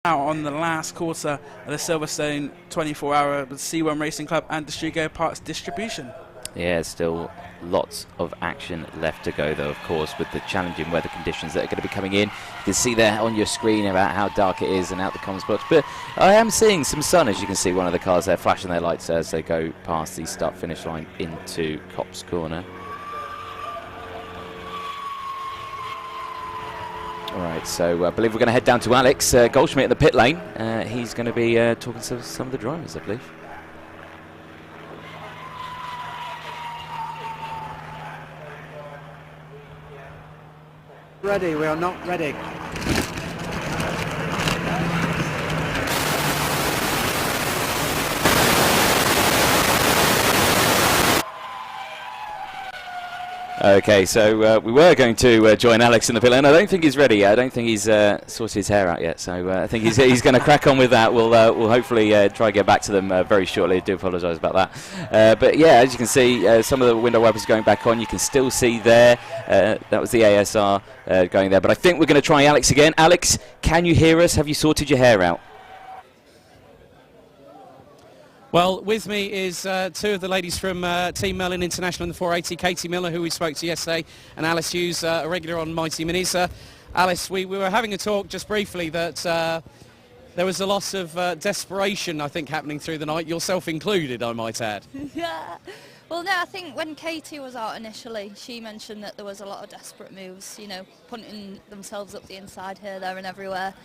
Out on the last quarter of the Silverstone 24-hour with C1 Racing Club and Distrigo Parts Distribution. Yeah, still lots of action left to go, though, of course, with the challenging weather conditions that are going to be coming in. You can see there on your screen about how dark it is and out the comms box. But I am seeing some sun, as you can see one of the cars there flashing their lights as they go past the start-finish line into Copse Corner. All right, so I believe we're going to head down to Alex Goldschmidt in the pit lane. He's going to be talking to some of the drivers, I believe. Ready, we are not ready. Okay, so we were going to join Alex in the pit lane. I don't think he's ready yet. I don't think he's sorted his hair out yet. So I think he's going to crack on with that. We'll hopefully try and get back to them very shortly. I do apologise about that. But yeah, as you can see, some of the window wipers going back on. You can still see there. That was the ASR going there. But I think we're going to try Alex again. Alex, can you hear us? Have you sorted your hair out? Well, with me is two of the ladies from Team Merlin International in the 480, Katie Miller, who we spoke to yesterday, and Alice Hughes, a regular on Mighty Minis. Alice, we were having a talk just briefly that there was a loss of desperation, I think, happening through the night, yourself included, I might add. Yeah. Well, no, I think when Katie was out initially, she mentioned that there was a lot of desperate moves, you know, punting themselves up the inside here, there and everywhere,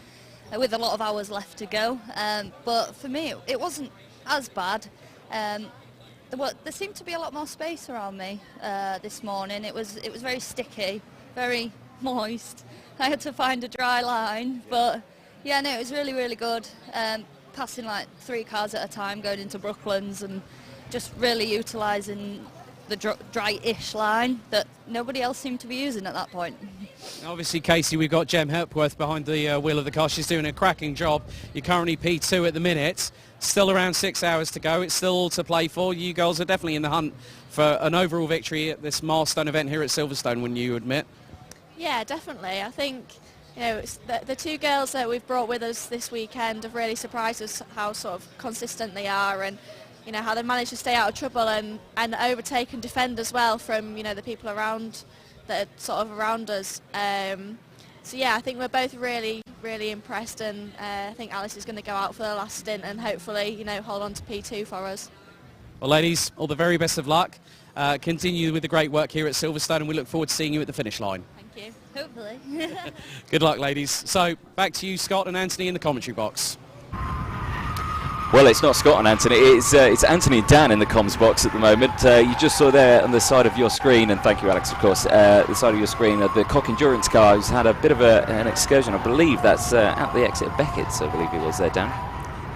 with a lot of hours left to go. But for me, it wasn't as bad. There seemed to be a lot more space around me this morning. It was very sticky, very moist. I had to find a dry line, but yeah, no, it was really, really good. Passing like 3 cars at a time, going into Brooklands, and just really utilising the dry-ish line that nobody else seemed to be using at that point. Obviously, Casey, we've got Jem Hepworth behind the wheel of the car. She's doing a cracking job. You're currently P2 at the minute. Still around 6 hours to go. It's still all to play for. You girls are definitely in the hunt for an overall victory at this milestone event here at Silverstone, wouldn't you admit? Yeah, definitely. I think, you know, it's the two girls that we've brought with us this weekend have really surprised us how sort of consistent they are, and you know how they manage to stay out of trouble and overtake and defend as well from, you know, the people around that are sort of around us. So yeah, I think we're both really, really impressed, and I think Alice is going to go out for the last stint and hopefully, you know, hold on to P2 for us. Well, ladies, all the very best of luck. Continue with the great work here at Silverstone, and we look forward to seeing you at the finish line. Thank you. Hopefully. Good luck, ladies. So back to you, Scott and Anthony, in the commentary box. Well, it's not Scott and Anthony, it's Anthony and Dan in the comms box at the moment. You just saw there on the side of your screen, and thank you, Alex, of course, the side of your screen, the Cock Endurance car who's had a bit of an excursion. I believe that's at the exit of Beckett's, I believe he was there, Dan.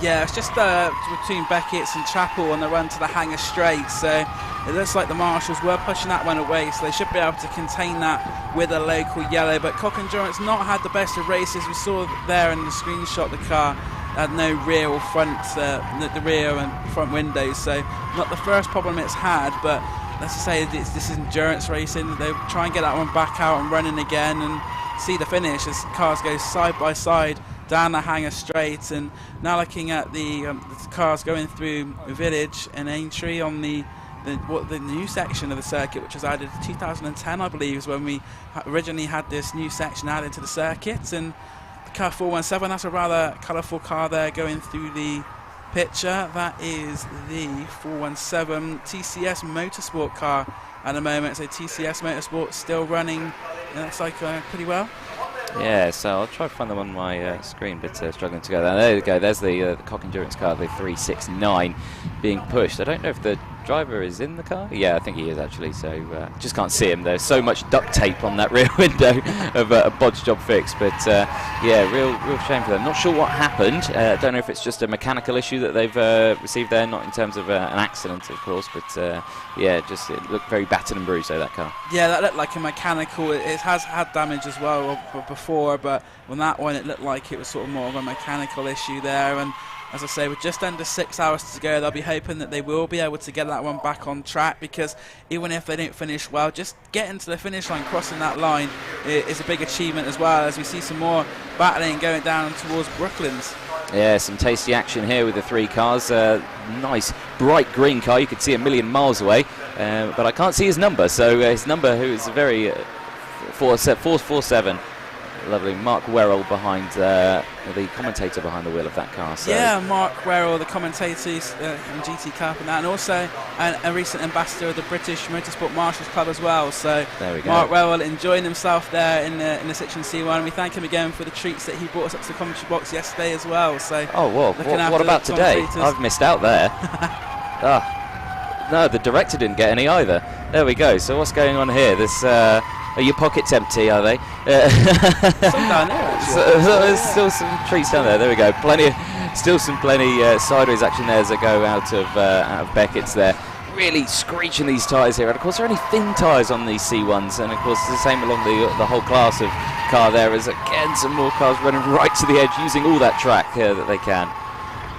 Yeah, it's just between Beckett's and Chapel on the run to the Hangar Straight, so it looks like the marshals were pushing that one away, so they should be able to contain that with a local yellow. But Cock Endurance not had the best of races. We saw there in the screenshot the car had no rear or front, the rear and front windows, so not the first problem it's had. But let's just say this is endurance racing. They try and get that one back out and running again and see the finish as cars go side by side down the Hangar Straight. And now looking at the cars going through Village and Aintree on the new section of the circuit, which was added in 2010, I believe, is when we originally had this new section added to the circuit. And the car 417, that's a rather colourful car there going through the picture. That is the 417 TCS Motorsport car at the moment. So TCS Motorsport still running, it looks like pretty well. Yeah, so I'll try to find them on my screen, but struggling to go there. There we go, there's the Cock Endurance car, the 369, being pushed. I don't know if the driver is in the car. Yeah, I think he is actually, so just can't see him. There's so much duct tape on that rear window of a bodge job fix, but yeah, real shame for them. Not sure what happened. Don't know if it's just a mechanical issue that they've received there, not in terms of an accident, of course, but yeah, just it looked very battered and bruised, though, that car. Yeah, that looked like a mechanical. It has had damage as well before, but On that one, it looked like it was sort of more of a mechanical issue there, and as I say, with just under 6 hours to go, they'll be hoping that they will be able to get that one back on track, because even if they don't finish well, just getting to the finish line, crossing that line is a big achievement as well, as we see some more battling going down towards Brooklands. Yeah, some tasty action here with the 3 cars. Nice bright green car, you could see a million miles away, but I can't see his number, so his number, who is a very 447. Lovely Mark Werrell behind the commentator behind the wheel of that car. So. Yeah, Mark Werrell, the commentator in GT Cup and that, and also a recent ambassador of the British Motorsport Marshals Club as well. So there we go. Mark Werrell enjoying himself there in the Citroen C1. We thank him again for the treats that he brought us up to the commentary box yesterday as well. So what about today? I've missed out there. No, the director didn't get any either. There we go. So what's going on here? This. Are your pockets empty, are they? Some down there, so there's still some treats down there. There we go. Plenty sideways action there as they go out of Beckett's there. Really screeching these tyres here. And of course, there are only thin tyres on these C1s. And of course, it's the same along the whole class of car there. As again, some more cars running right to the edge, using all that track that they can.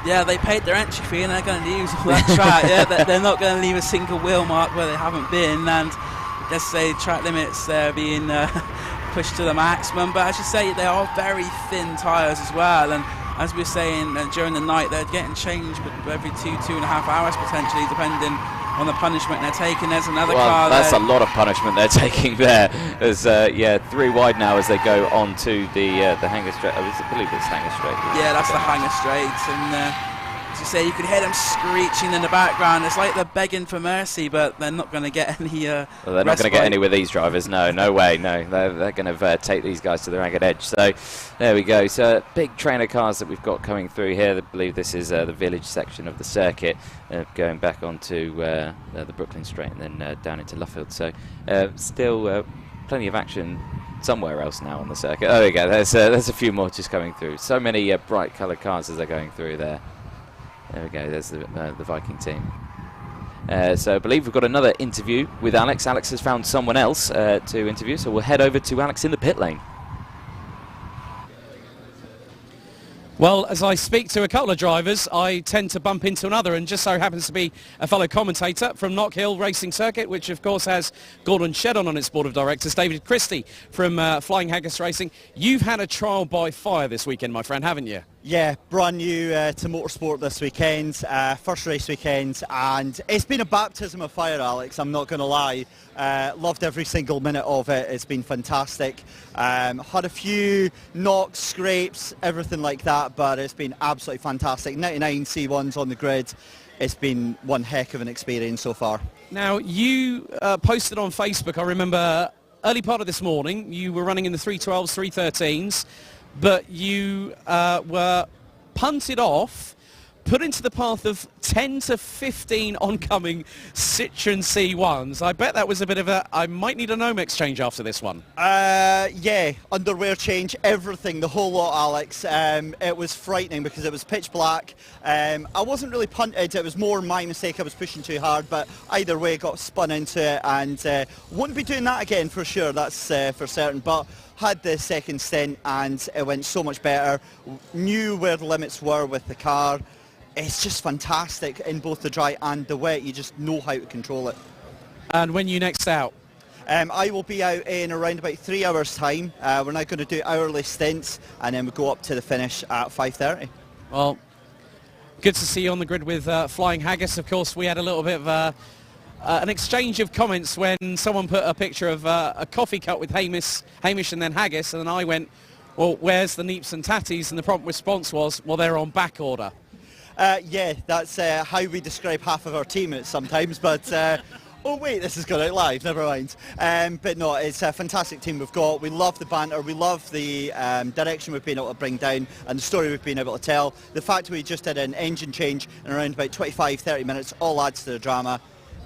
Yeah, they paid their entry fee and they're going to use all that track. Yeah, they're not going to leave a single wheel mark where they haven't been. And let's say track limits being pushed to the maximum, but as you say, they are very thin tyres as well, and as we were saying during the night, they're getting changed every 2.5 hours potentially, depending on the punishment they're taking. There's another car that's there. A lot of punishment they're taking there. There's 3 wide now as they go on to the hanger straight. I believe it's hanger straight. Yeah, that's the hanger straight, and as you say, you could hear them screeching in the background. It's like they're begging for mercy, but they're not going to get any. Well, they're not going to get any with these drivers. No way. No, they're going to take these guys to the ragged edge. So there we go. So big train of cars that we've got coming through here. I believe this is the village section of the circuit, going back onto the Brooklyn Straight and then down into Luffield. So still plenty of action somewhere else now on the circuit. Oh, there we go. There's a few more just coming through. So many bright coloured cars as they're going through there. There we go, there's the Viking team. So I believe we've got another interview with Alex. Alex has found someone else to interview, so we'll head over to Alex in the pit lane. Well, as I speak to a couple of drivers, I tend to bump into another, and just so happens to be a fellow commentator from Knock Hill Racing Circuit, which of course has Gordon Sheddon on its board of directors, David Christie from Flying Haggis Racing. You've had a trial by fire this weekend, my friend, haven't you? Yeah, brand new to motorsport this weekend, first race weekend, and it's been a baptism of fire, Alex, I'm not going to lie. Loved every single minute of it. It's been fantastic. Had a few knocks, scrapes, everything like that, but it's been absolutely fantastic. 99 C1s on the grid. It's been one heck of an experience so far. Now, you posted on Facebook, I remember early part of this morning, you were running in the 312s, 313s, but you were punted off, put into the path of 10 to 15 oncoming Citroen C1s. I bet that was a bit of I might need a Nomex change after this one. Yeah, underwear change, everything, the whole lot, Alex. It was frightening because it was pitch black. I wasn't really punted, it was more my mistake, I was pushing too hard, but either way got spun into it, and wouldn't be doing that again for sure, that's for certain. But had the second stint and it went so much better, knew where the limits were with the car. It's just fantastic in both the dry and the wet. You just know how to control it. And when you next out? I will be out in around about 3 hours time. We're now going to do hourly stints and then we go up to the finish at 5:30. Well, good to see you on the grid with Flying Haggis. Of course, we had a little bit of an exchange of comments when someone put a picture of a coffee cup with Hamish and then Haggis, and then I went, well, where's the Neeps and Tatties? And the prompt response was, well, they're on back order. Yeah, that's how we describe half of our team sometimes, but oh wait, this is going out live, never mind. But no, it's a fantastic team we've got. We love the banter, we love the direction we've been able to bring down and the story we've been able to tell. The fact we just did an engine change in around about 25-30 minutes all adds to the drama.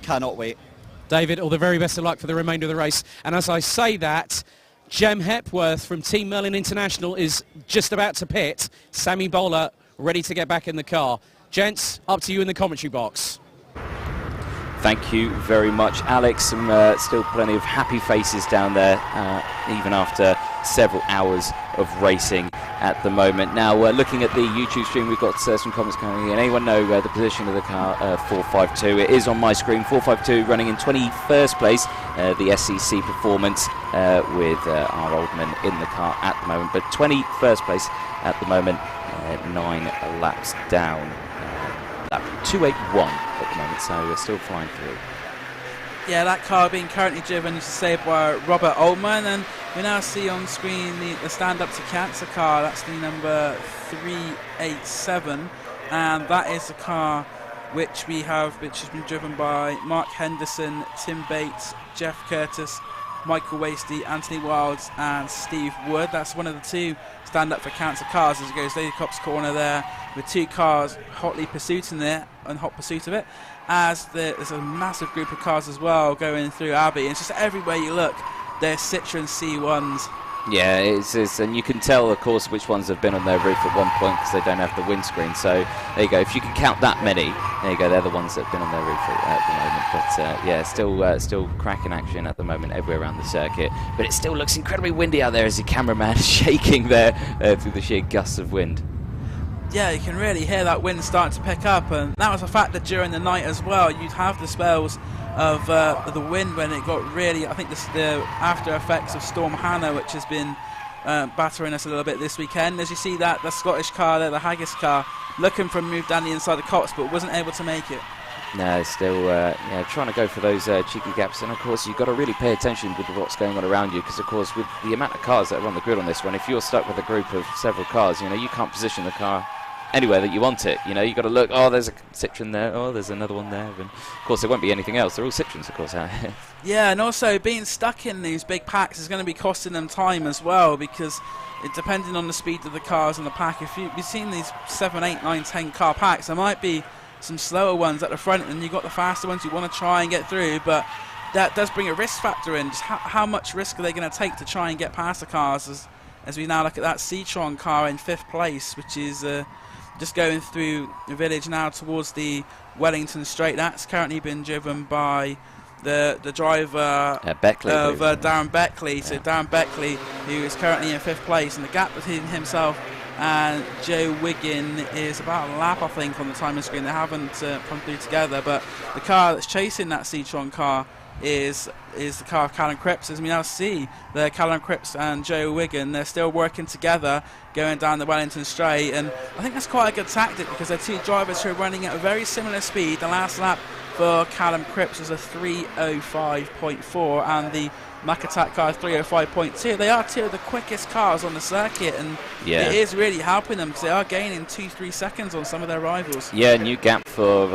Cannot wait. David, all the very best of luck for the remainder of the race. And as I say that, Jem Hepworth from Team Merlin International is just about to pit. Sammy Bowler ready to get back in the car. Gents, up to you in the commentary box. Thank you very much, Alex. Some still plenty of happy faces down there, even after several hours of racing at the moment. Now, looking at the YouTube stream, we've got some comments coming in. Anyone know the position of the car? 452. It is on my screen. 452 running in 21st place. The SEC performance with our Oldman in the car at the moment. But 21st place at the moment, 9 laps down. Lap 281 at the moment, so we're still flying through. Yeah, that car being currently driven, as you say, by Robert Oldman, and we now see on screen the stand-up to cancer car. That's the number 387, and that is the car which has been driven by Mark Henderson, Tim Bates, Jeff Curtis, Michael Wasty, Anthony Wilds, and Steve Wood. That's one of the 2 stand-up for cancer cars as it goes Lady Cop's corner there, with 2 cars hotly pursuing it, in hot pursuit of it. As there's a massive group of cars as well going through Abbey. It's just everywhere you look, there's Citroen C1s. Yeah, it's and you can tell, of course, which ones have been on their roof at one point because they don't have the windscreen. So there you go. If you can count that many, there you go. They're the ones that have been on their roof at the moment. But yeah, still cracking action at the moment everywhere around the circuit. But it still looks incredibly windy out there as the cameraman is shaking there through the sheer gusts of wind. Yeah, you can really hear that wind starting to pick up, and that was a factor during the night as well. You'd have the spells of the wind when it got really, I think the after effects of Storm Hannah, which has been battering us a little bit this weekend. As you see that, the Scottish car there, the Haggis car, looking for a move down the inside the Cops, but wasn't able to make it. No, still trying to go for those cheeky gaps, and of course you've got to really pay attention with what's going on around you, because of course with the amount of cars that are on the grid on this one, if you're stuck with a group of several cars, you can't position the car anywhere that you want it. You've got to look, oh, there's a Citroen there, oh, there's another one there, and of course there won't be anything else. They're all Citroens, of course, out here. Yeah, and also being stuck in these big packs is going to be costing them time as well, because depending on the speed of the cars in the pack, if you've seen these 7, 8, 9, 10 car packs, there might be some slower ones at the front, and you've got the faster ones you want to try and get through, but that does bring a risk factor in. Just how much risk are they going to take to try and get past the cars, as we now look at that Citroen car in 5th place, which is just going through the village now towards the Wellington Straight. That's currently been driven by the driver Beckley, of Darren Beckley. So Darren Beckley, who is currently in 5th place, and the gap between himself and Joe Wiggin is about a lap, I think, on the timing screen. They haven't come through together, but the car that's chasing that Citroen car is the car of Callum Cripps. As we now see the Callum Cripps and Joe Wiggin, they're still working together going down the Wellington Straight, and I think that's quite a good tactic, because they're 2 drivers who are running at a very similar speed. The last lap for Callum Cripps was a 3:05.4 and the Macatak car 3:05.2. They are 2 of the quickest cars on the circuit, and it is really helping them, because they are gaining 2-3 seconds on some of their rivals. Yeah, new gap for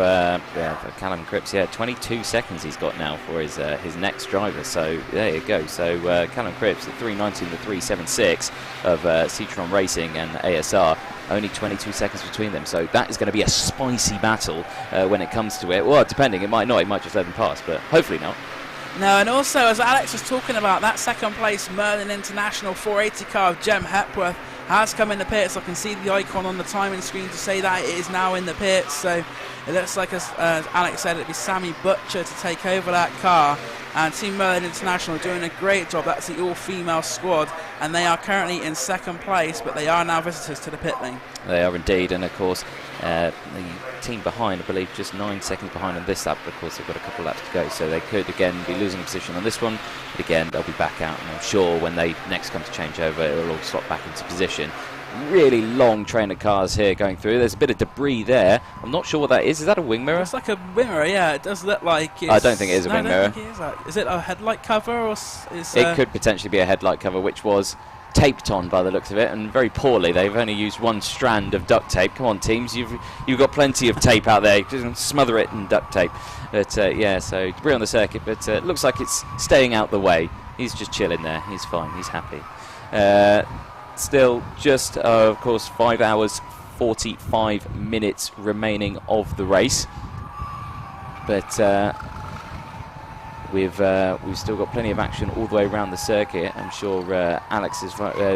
Callum Cripps. 22 seconds he's got now for his next driver. So there you go. So Callum Cripps, the 3:19 to 3:76 of Citroen Racing and ASR. Only 22 seconds between them, so that is going to be a spicy battle when it comes to it. Well, depending, it might not, it might just let them pass, but hopefully not. No, and also, as Alex was talking about, that 2nd place Merlin International 480 car of Jem Hepworth has come in the pits. I can see the icon on the timing screen to say that it is now in the pits, so it looks like, as Alex said, it'd be Sammy Butcher to take over that car. And Team Merlin International are doing a great job. That's the all-female squad, and they are currently in 2nd place, but they are now visitors to the pit lane. They are indeed, and of course the team behind, I believe, just 9 seconds behind on this lap, but of course they've got a couple of laps to go, so they could again be losing position on this one, but again they'll be back out, and I'm sure when they next come to change over, it'll all slot back into position. Really long train of cars here going through. There's a bit of debris there. I'm not sure what that is. Is that a wing mirror? It's like a wing mirror, yeah. It does look like it's... I don't think it is a wing mirror. Is it a headlight cover? Or it could potentially be a headlight cover, which was taped on by the looks of it, and very poorly. They've only used 1 strand of duct tape. Come on, teams, you've got plenty of tape out there. Just smother it in duct tape. But yeah, so debris on the circuit, but it looks like it's staying out the way. He's just chilling there. He's fine. He's happy. Still just, of course, 5 hours 45 minutes remaining of the race, but we've still got plenty of action all the way around the circuit. I'm sure Alex is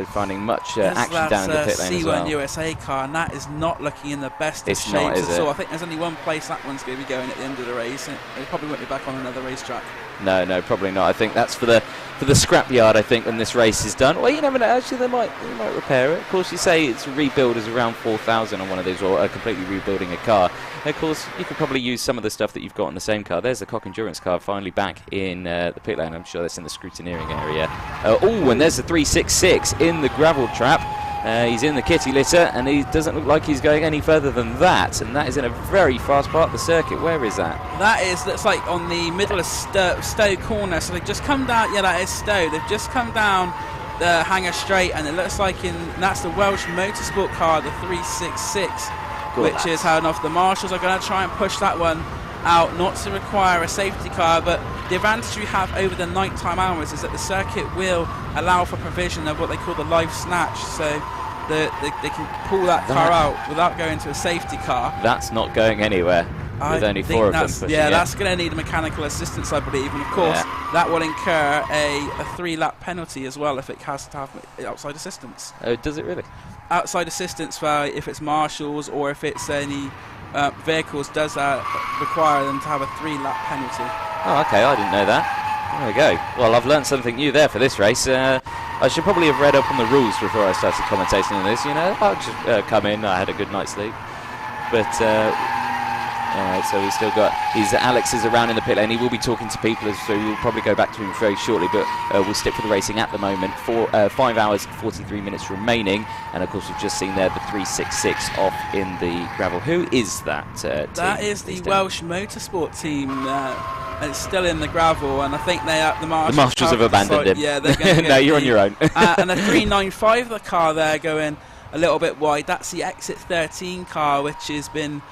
finding much action down in the pit lane as well. C1 USA car, and that is not looking in the best of shapes at all. I think there's only one place that one's going to be going at the end of the race, and it probably won't be back on another racetrack. No, probably not. I think that's for the scrapyard. I think when this race is done. Well, you never know. Actually, they might repair it. Of course, you say it's rebuild is around 4,000 on one of these, or completely rebuilding a car. And of course, you could probably use some of the stuff that you've got in the same car. There's the Cock Endurance car finally back in the pit lane. I'm sure that's in the scrutineering area. And there's the 366 in the gravel trap. He's in the kitty litter, and he doesn't look like he's going any further than that. And that is in a very fast part of the circuit. Where is that? That's like on the middle of Stowe Corner. So they've just come down. Yeah, that is Stowe. They've just come down the hangar straight, and it looks like that's the Welsh Motorsport car, the 366, which is held off. The marshals are going to try and push that one out, not to require a safety car, but the advantage you have over the nighttime hours is that the circuit will allow for provision of what they call the live snatch, so they can pull that car out without going to a safety car. That's not going anywhere with only 4 of them pushing. Yeah, that's going to need mechanical assistance, I believe, and of course that will incur a 3-lap penalty as well if it has to have outside assistance. Oh, does it really? Outside assistance for if it's marshals or if it's any vehicles does require them to have a 3-lap penalty. Oh, okay, I didn't know that. There we go. Well, I've learned something new there for this race. I should probably have read up on the rules before I started commentating on this. I'll just come in. I had a good night's sleep. But so we've still got Alex is around in the pit lane. He will be talking to people, so we'll probably go back to him very shortly. But we'll stick with the racing at the moment. 5 hours 43 minutes remaining, and of course we've just seen there the 366 off in the gravel. Who is that? That is the Welsh Motorsport team. It's still in the gravel, and I think the marshals have abandoned him. Yeah, they're going to no, you're on your own. And the 395, the car there going a little bit wide. That's the Exit 13 car, which has been.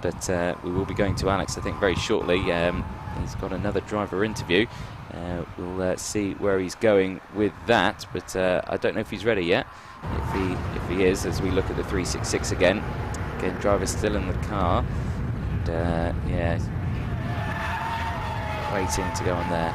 But we will be going to Alex, I think, very shortly. He's got another driver interview. We'll see where he's going with that, but I don't know if he's ready yet. If he is, as we look at the 366 again, driver's still in the car, and waiting to go on there.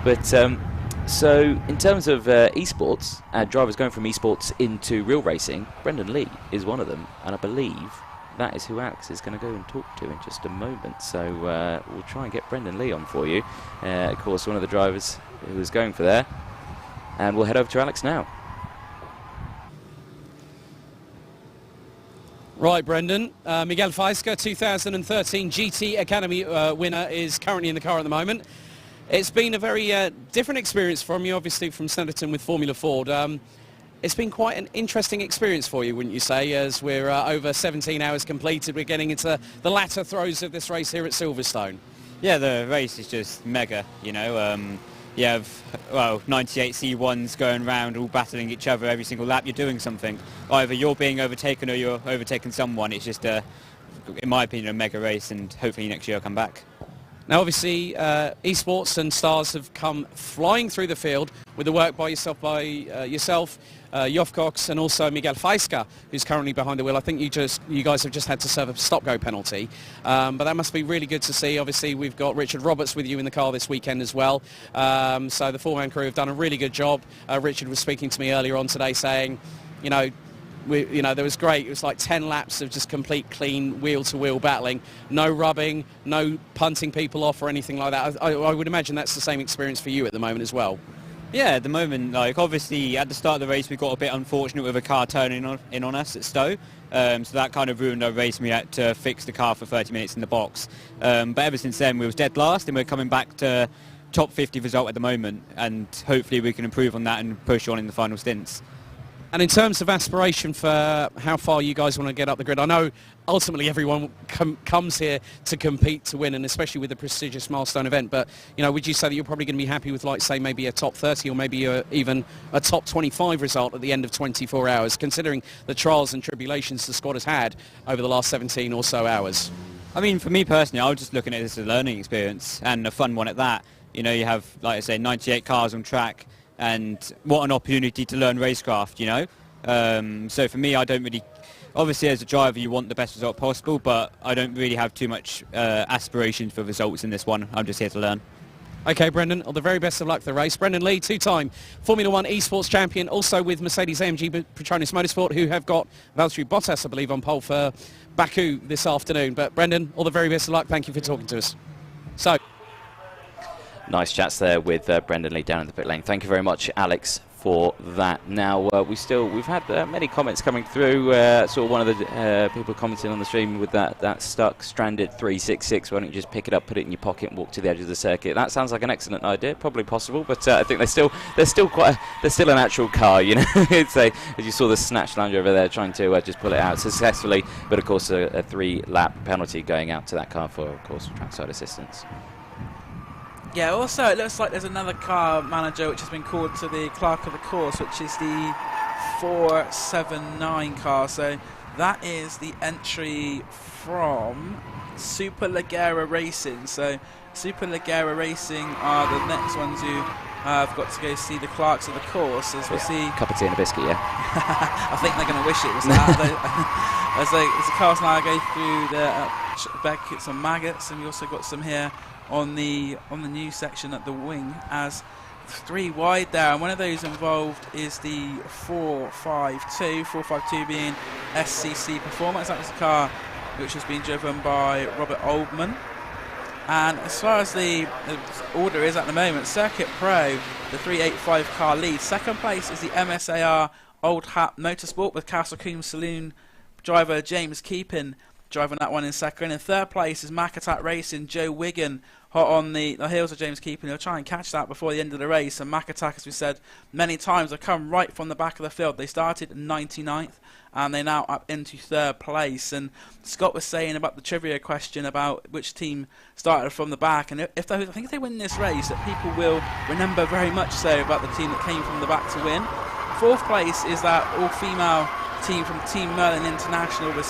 But so in terms of esports, drivers going from esports into real racing, Brendan Lee is one of them, and I believe that is who Alex is going to go and talk to in just a moment. So we'll try and get Brendan Lee on for you. Of course, one of the drivers who was going for there. And we'll head over to Alex now. Right, Brendan. Miguel Faisca, 2013 GT Academy winner, is currently in the car at the moment. It's been a very different experience from you, obviously, from Snetterton with Formula Ford. It's been quite an interesting experience for you, wouldn't you say, as we're over 17 hours completed. We're getting into the latter throes of this race here at Silverstone. Yeah, the race is just mega, you have, 98 C1s going around, all battling each other every single lap. You're doing something. Either you're being overtaken or you're overtaking someone. It's just, in my opinion, a mega race, and hopefully next year I'll come back. Now, obviously, esports and stars have come flying through the field with the work by yourself, Joff Cox, and also Miguel Faisca, who's currently behind the wheel. I think you guys have just had to serve a stop-go penalty, but that must be really good to see. Obviously, we've got Richard Roberts with you in the car this weekend as well. So the four-man crew have done a really good job. Richard was speaking to me earlier on today saying, there was great. It was like 10 laps of just complete clean wheel-to-wheel battling. No rubbing, no punting people off or anything like that. I would imagine that's the same experience for you at the moment as well. Yeah, at the moment, obviously at the start of the race we got a bit unfortunate with a car turning in on us at Stowe. So that kind of ruined our race, and we had to fix the car for 30 minutes in the box. But ever since then we was dead last, and we're coming back to top 50 result at the moment, and hopefully we can improve on that and push on in the final stints. And in terms of aspiration for how far you guys want to get up the grid, I know ultimately everyone comes here to compete to win, and especially with a prestigious milestone event, but would you say that you're probably going to be happy with, like, say, maybe a top 30 or maybe even a top 25 result at the end of 24 hours, considering the trials and tribulations the squad has had over the last 17 or so hours? I mean, for me personally, I was just looking at this as a learning experience, and a fun one at that. You have, like I say, 98 cars on track, and what an opportunity to learn racecraft, So for me, I don't really... Obviously, as a driver, you want the best result possible, but I don't really have too much aspirations for results in this one. I'm just here to learn. Okay, Brendan, all the very best of luck for the race. Brendan Lee, two-time Formula One esports champion, also with Mercedes-AMG Petronas Motorsport, who have got Valtteri Bottas, I believe, on pole for Baku this afternoon. But Brendan, all the very best of luck. Thank you for talking to us. So, nice chats there with Brendan Lee down in the pit lane. Thank you very much, Alex, for that. Now we've had many comments coming through. Saw one of the people commenting on the stream with that stuck stranded 366. Why don't you just pick it up, put it in your pocket, and walk to the edge of the circuit? That sounds like an excellent idea. Probably possible, but I think they're still an actual car. You know, it's as you saw the snatch lounge over there trying to just pull it out successfully, but of course a 3-lap penalty going out to that car for, of course, trackside assistance. Yeah, also it looks like there's another car manager which has been called to the clerk of the course, which is the 479 car. So that is the entry from Super Leggera Racing. So Super Leggera Racing are the next ones who have got to go see the clerks of the course. As we see, Cup of tea and a biscuit, yeah. I think they're going to wish it was that. As the cars now go through the Beckett's and Maggots, and we also got some here on the new section at the wing, as 3 wide there, and one of those involved is the 452 being SCC Performance. That was the car which was being driven by Robert Oldman. And as far as the order is at the moment, Circuit Pro, the 385 car lead. Second place is the MSAR Old Hat Motorsport with Castle Coombe Saloon driver James Keepin driving that one in second. In third place is Mac Attack Racing, Joe Wigan, hot on the heels of James Keepin. He'll try and catch that before the end of the race. And Mac Attack, as we said many times, have come right from the back of the field. They started 99th and they're now up into third place. And Scott was saying about the trivia question about which team started from the back, and I think if they win this race, that people will remember very much so about the team that came from the back to win. Fourth place is that all-female team from Team Merlin International with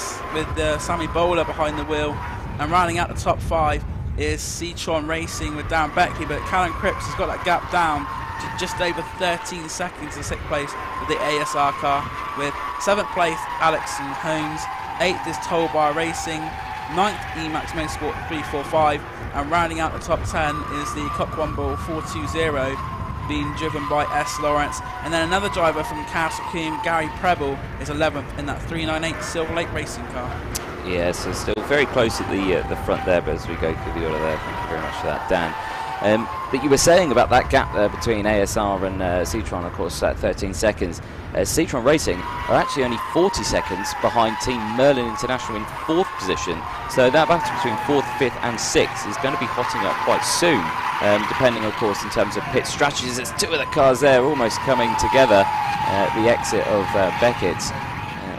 Sammy Bowler behind the wheel, and rounding out the top 5 is Citroen Racing with Dan Beckley, but Callum Cripps has got that gap down to just over 13 seconds in 6th place with the ASR car, with 7th place Alex and Holmes, 8th is Tollbar Racing, 9th Emax Motorsport 345, and rounding out the top 10 is the Cockwomble 420 being driven by S. Lawrence, and then another driver from Castle Coombe, Gary Preble, is 11th in that 398 Silver Lake Racing car. Yeah, so still very close at the front there, but as we go through the order there, thank you very much for that, Dan. But you were saying about that gap there between ASR and Citroen, of course, at 13 seconds. Citroen Racing are actually only 40 seconds behind Team Merlin International in 4th position. So that battle between 4th, 5th and 6th is going to be hotting up quite soon, depending, of course, in terms of pit strategies. There's 2 of the cars there almost coming together at the exit of Beckett's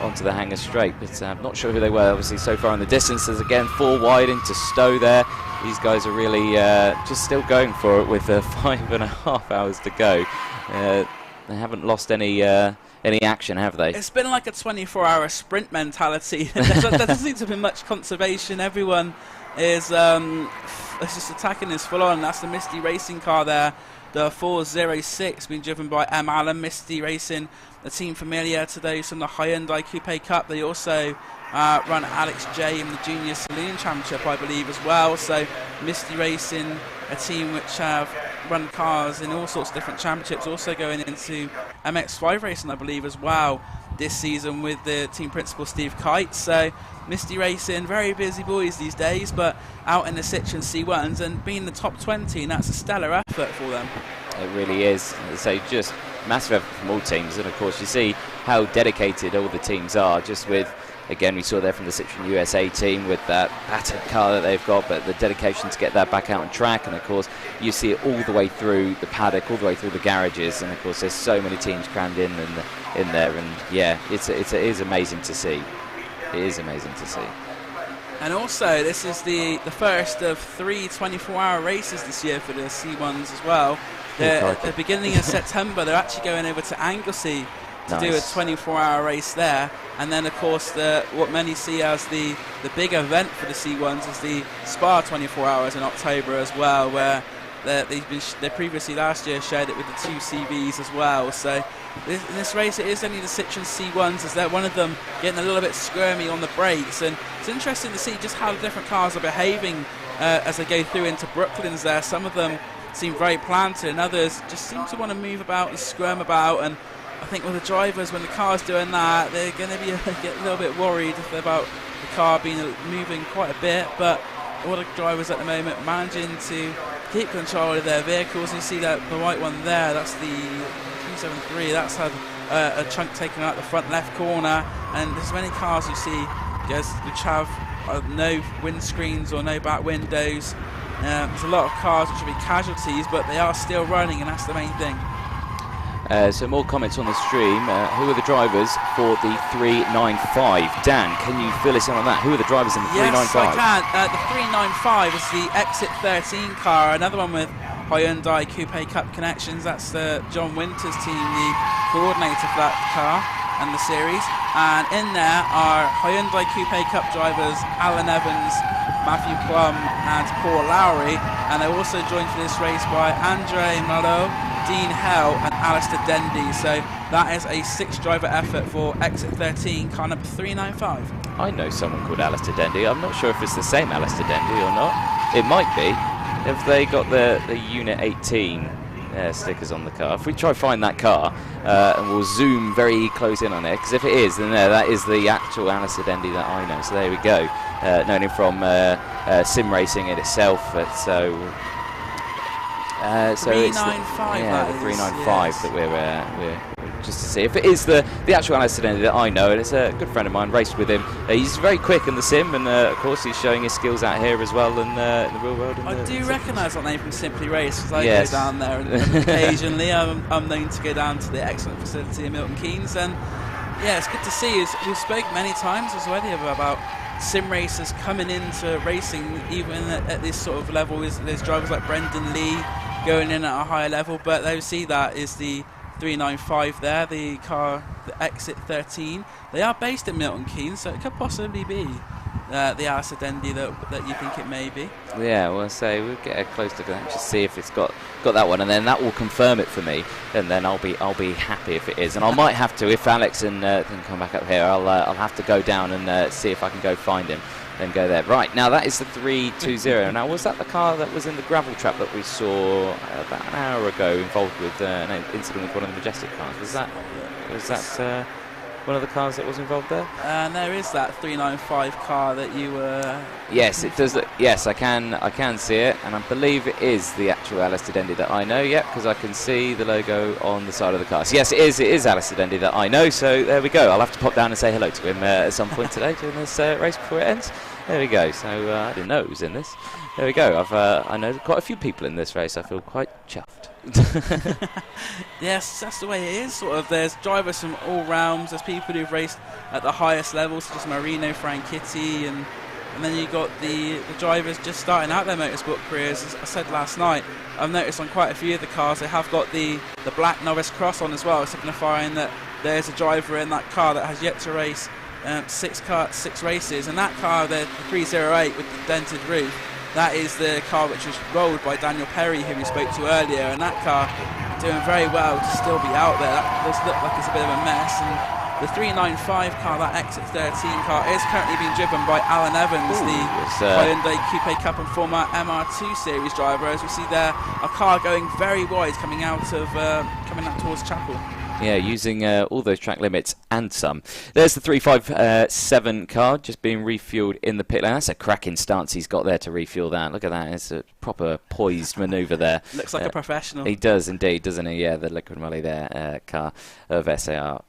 onto the hangar straight, but I'm not sure who they were obviously so far in the distance. There's again 4 wide into Stowe there. These guys are really just still going for it with 5.5 hours to go. They haven't lost any action, have they? It's been like a 24-hour sprint mentality. There doesn't seem to be much conservation. Everyone is just attacking this full on. That's the Misty Racing car there, the 406 being driven by M. Allen. Misty Racing, the team familiar to those from the Hyundai Coupe Cup. They also run Alex J in the Junior Saloon Championship, I believe, as well. So Misty Racing, a team which have run cars in all sorts of different championships, also going into MX5 racing, I believe, as well this season with the team principal Steve Kite. So Misty Racing, very busy boys these days, but out in the Citroen C1s and being the top 20, and that's a stellar effort for them. It really is. So just massive effort from all teams, and of course you see how dedicated all the teams are, just with, again, we saw there from the Citroen USA team with that battered car that they've got, but the dedication to get that back out on track, and of course you see it all the way through the paddock, all the way through the garages, and of course there's so many teams crammed in there, and yeah, it is amazing to see. It is amazing to see. And also, this is the first of 3 24-hour races this year for the C1s as well. At the beginning of September, they're actually going over to Anglesey to do a 24-hour race there. And then, of course, what many see as the big event for the C1s is the Spa 24 hours in October as well, where they previously last year shared it with the 2 CVs as well. So in this race, it is only the Citroen C1s, as they're one of them getting a little bit squirmy on the brakes. And it's interesting to see just how the different cars are behaving as they go through into Brooklands there. Some of them seem very planted, and others just seem to want to move about and squirm about. And I think with the drivers, when the car's doing that, they're going to get a little bit worried about the car moving quite a bit. But all the drivers at the moment managing to keep control of their vehicles. You see that the white one there, that's the 273, that's had a chunk taken out the front left corner, and there's many cars you see which have no windscreens or no back windows. There's a lot of cars which will be casualties, but they are still running, and that's the main thing. So more comments on the stream. Who are the drivers for the 395? Dan, can you fill us in on that? Who are the drivers in the 395? Yes, I can. The 395 is the Exit 13 car, another one with Hyundai Coupe Cup connections. That's John Winter's team, the coordinator for that car and the series. And in there are Hyundai Coupe Cup drivers Alan Evans, Matthew Plum and Paul Lowry. And they're also joined for this race by Andre Malo, Dean Hell and Alistair Dendy. So that is a 6-driver effort for Exit 13, car number 395. I know someone called Alistair Dendy. I'm not sure if it's the same Alistair Dendy or not. It might be. If they got the Unit 18 stickers on the car. If we try to find that car, and we'll zoom very close in on it, because if it is, then that is the actual Alistair Dendy that I know. So there we go. Known him from sim racing in itself. So 395. Yeah, the 395 yes. That we're just to see if it is the actual Alistair Dendy that I know, and it's a good friend of mine. Raced with him. He's very quick in the sim, and of course he's showing his skills out here as well in the real world. I do recognise that name from Simply Race, because I go down there and occasionally. I'm known to go down to the excellent facility in Milton Keynes, and yeah, it's good to see. We've spoken many times as well about sim racers coming into racing, even at this sort of level. There's drivers like Brendan Lee going in at a higher level, but they see that is the 395 there, the car, the Exit 13. They are based in Milton Keynes, so it could possibly be the Alistair Dendy that you think it may be. Yeah, well, we'll get a close look at that, just see if it's got that one, and then that will confirm it for me, and then I'll be happy if it is. And I might have to, if Alex can come back up here, I'll have to go down and see if I can go find him. Then go there. Right, now that is the 320. Now, was that the car that was in the gravel trap that we saw about an hour ago, involved with an incident with one of the Majestic cars? Was that one of the cars that was involved there? And there is that 395 car that you were... Yes, it does. Yes, I can see it, and I believe it is the actual Alistair Dendy that I know. Yep, because I can see the logo on the side of the car. So yes, it is Alistair Dendy that I know. So there we go. I'll have to pop down and say hello to him at some point today during this race before it ends. There we go. So I didn't know it was in this. There we go. I know quite a few people in this race. I feel quite chuffed. Yes, that's the way it is. Sort of, there's drivers from all realms. There's people who've raced at the highest levels, such as Marino Franchitti, and then you got the drivers just starting out their motorsport careers. As I said last night, I've noticed on quite a few of the cars they have got the black Norris Cross on as well, signifying that there's a driver in that car that has yet to race 6 races, and that car, the 308 with the dented roof, that is the car which was rolled by Daniel Perry, who we spoke to earlier, and that car doing very well to still be out there. That does look like it's a bit of a mess, and the 395 car, that Exit 13 car, is currently being driven by Alan Evans, the Hyundai Coupe Cup and former MR2 series driver. As we see there, a car going very wide coming out towards Chapel. Yeah, using all those track limits and some. There's the 357 car just being refueled in the pit lane. That's a cracking stance he's got there to refuel that. Look at that. It's a proper poised manoeuvre there. Looks like a professional. He does indeed, doesn't he? Yeah, the Liquid Molly there car of SAR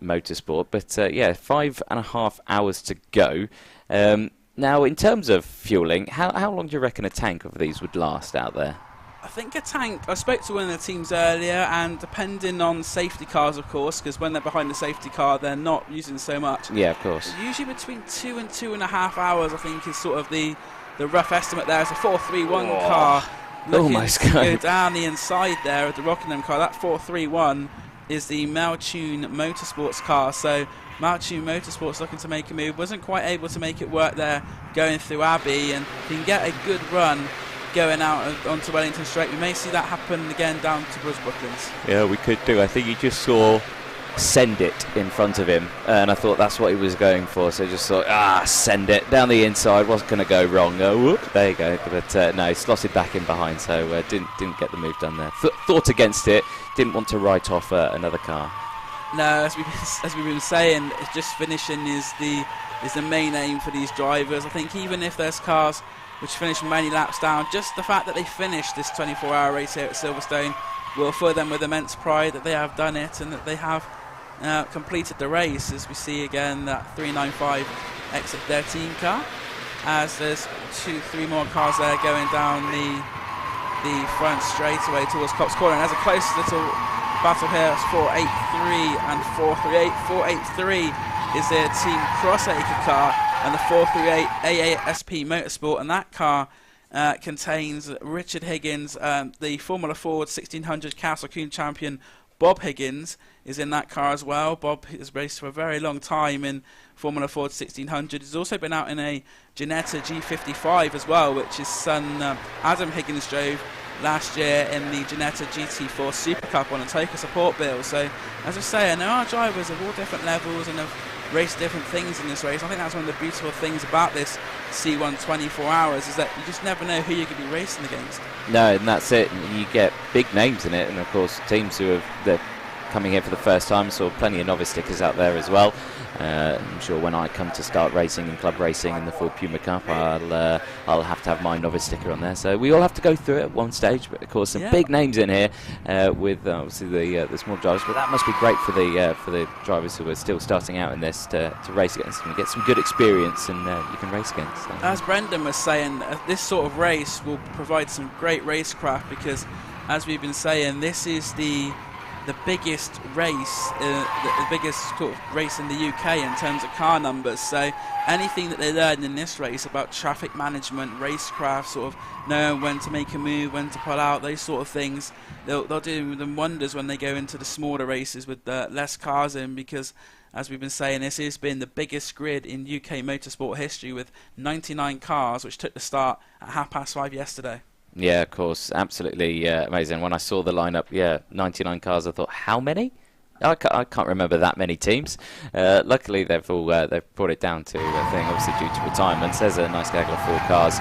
Motorsport. But yeah, 5.5 hours to go. Now, in terms of fueling, how long do you reckon a tank of these would last out there? I think a tank, I spoke to one of the teams earlier, and depending on safety cars, of course, because when they're behind the safety car, they're not using so much. Yeah, of course. Usually between 2 and 2.5 hours, I think, is sort of the rough estimate there. It's a 431 car looking to go down the inside there of the Rockingham car. That 431 is the Maltune Motorsports car, so Maltune Motorsports looking to make a move. Wasn't quite able to make it work there going through Abbey, and can get a good run going out onto Wellington Straight. We may see that happen again down towards Brooklands. Yeah, we could do. I think you just saw Send It in front of him, and I thought that's what he was going for, so just thought, Send It down the inside, what's going to go wrong? Whoop, there you go. But no, he slotted back in behind, so didn't get the move done there. Thought against it, didn't want to write off another car. No, as we've been saying, just finishing is the main aim for these drivers. I think even if there's cars which finished many laps down. Just the fact that they finished this 24-hour race here at Silverstone will fill them with immense pride that they have done it and that they have completed the race, as we see again that 395 exit 13 car, as there's 2-3 more cars there going down the front straightaway towards Cops Corner, and there's a close little battle here. It's 483 and 438. 483 is their Team Crossacre car, and the 438 AASP Motorsport, and that car contains Richard Higgins, the Formula Ford 1600 Castle Coon champion Bob Higgins is in that car as well. Bob has raced for a very long time in Formula Ford 1600. He's also been out in a Ginetta G55 as well, which his son Adam Higgins drove last year in the Ginetta GT4 Super Cup on a Toka support bill. So, as I say, and there are drivers of all different levels and have raced different things in this race. I think that's one of the beautiful things about this C1 24 hours, is that you just never know who you're going to be racing against. No, and that's it. And you get big names in it, and of course teams who they're coming here for the first time, so plenty of novice stickers out there as well. I'm sure when I come to start racing and club racing in the Ford Puma Cup, I'll have to have my novice sticker on there. So we all have to go through it at one stage, but of course some big names in here with obviously the small drivers. But that must be great for the drivers who are still starting out in this to race against and get some good experience, and you can race against. So. As Brendan was saying, this sort of race will provide some great racecraft because, as we've been saying, this is the biggest race, the biggest sort of race in the UK in terms of car numbers. So anything that they learn in this race about traffic management, racecraft, sort of knowing when to make a move, when to pull out, those sort of things, they'll do them wonders when they go into the smaller races with less cars in, because, as we've been saying, this has been the biggest grid in UK motorsport history with 99 cars, which took the start at 5:30 yesterday. Yeah, of course, absolutely amazing. When I saw the lineup, 99 cars, I thought, how many? I can't remember that many teams. Luckily, they've brought it down to a thing, obviously due to retirements. There's a nice gaggle of 4 cars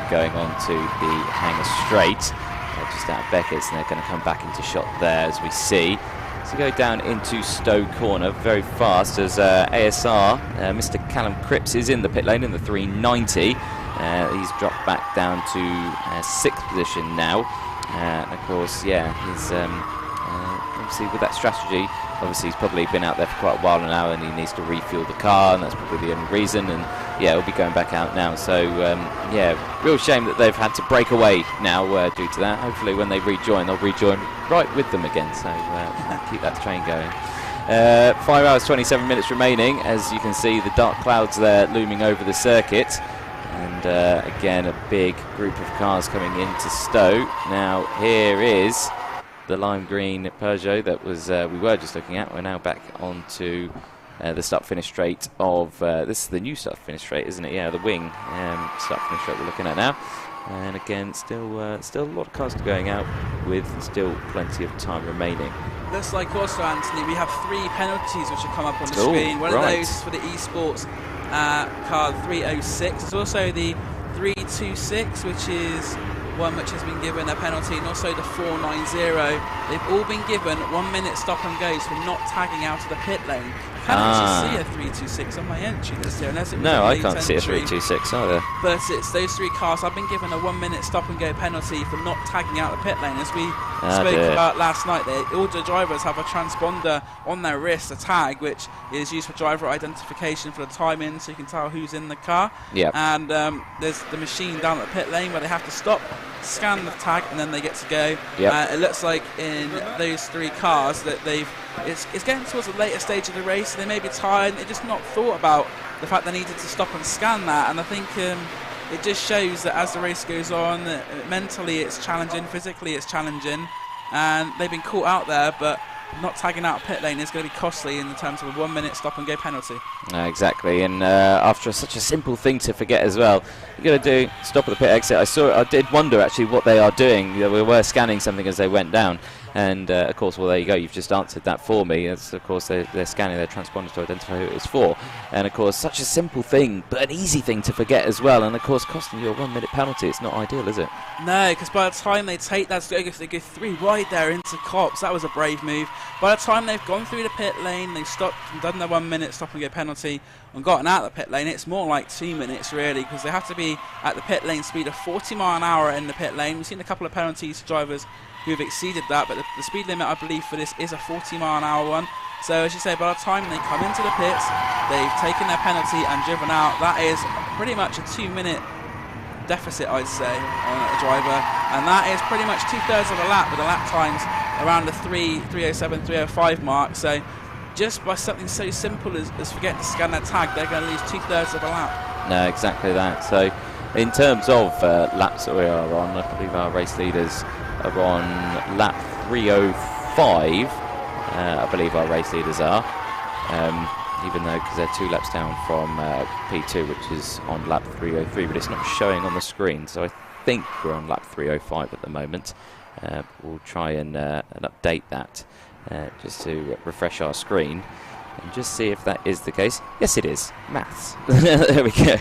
going on to the Hangar Straight, just out of Beckett's, and they're going to come back into shot there, as we see. So go down into Stowe Corner very fast as ASR, Mr. Callum Cripps is in the pit lane in the 390. He's dropped back down to 6th position now. Of course, he's obviously with that strategy, obviously he's probably been out there for quite a while now, and he needs to refuel the car, and that's probably the only reason. And he'll be going back out now. So real shame that they've had to break away now due to that. Hopefully when they rejoin, they'll rejoin right with them again. So keep that train going. 5 hours 27 minutes remaining. As you can see, the dark clouds there looming over the circuit. And again, a big group of cars coming into Stowe. Now here is the lime green Peugeot that was we were just looking at. We're now back onto the start-finish straight of this is the new start-finish straight, isn't it? Yeah, the wing start-finish straight we're looking at now. And again, still a lot of cars going out with still plenty of time remaining. Looks like also, Anthony, we have 3 penalties which have come up on the screen. One of those is for the esports car 306. There's also the 326, which is one which has been given a penalty, and also the 490. They've all been given 1 minute stop and goes for not tagging out of the pit lane. I can't actually see a 326 on my entry list here, unless it was I can't see a 326 either. But it's those 3 cars have been given a 1 minute stop and go penalty for not tagging out the pit lane. As we spoke about last night, all the drivers have a transponder on their wrist, a tag, which is used for driver identification for the timing, so you can tell who's in the car. And there's the machine down at the pit lane where they have to stop, scan the tag, and then they get to go. It looks like in those 3 cars that it's getting towards the later stage of the race. They may be tired. They just not thought about the fact they needed to stop and scan that. And I think it just shows that as the race goes on, mentally it's challenging, physically it's challenging, and they've been caught out there. But not tagging out pit lane is going to be costly in terms of a 1 minute stop and go penalty. Exactly, and after such a simple thing to forget as well, you're going to do stop at the pit exit. I did wonder actually what they are doing. We were scanning something as they went down, And of course, well, there you go. You've just answered that for me. As of course they're scanning their transponder to identify who it was for. And of course, such a simple thing, but an easy thing to forget as well. And of course, costing you a 1 minute penalty. It's not ideal, is it? No, because by the time they take that, they go 3 wide there into Copse. That was a brave move. By the time they've gone through the pit lane, they've stopped and done their 1 minute stop and go penalty and gotten out of the pit lane, it's more like 2 minutes really, because they have to be at the pit lane speed of 40 mile an hour in the pit lane. We've seen a couple of penalties to drivers who have exceeded that, but the speed limit, I believe, for this is a 40 mile an hour one. So as you say, by the time they come into the pits, they've taken their penalty and driven out. That is pretty much a 2 minute deficit, I'd say, on a driver, and that is pretty much 2/3 of a lap, with the lap times around the 3:07, 3:05 mark. So just by something so simple as forgetting to scan their tag, they're going to lose 2/3 of a lap. No, exactly that. So in terms of laps that we are on, I believe our race leaders are on lap 3:05. I believe our race leaders are, even though, because they're 2 laps down from P2, which is on lap 3:03, but it's not showing on the screen, so I think we're on lap 3:05 at the moment. We'll try and update that just to refresh our screen and just see if that is the case. Yes, it is. Maths. There we go.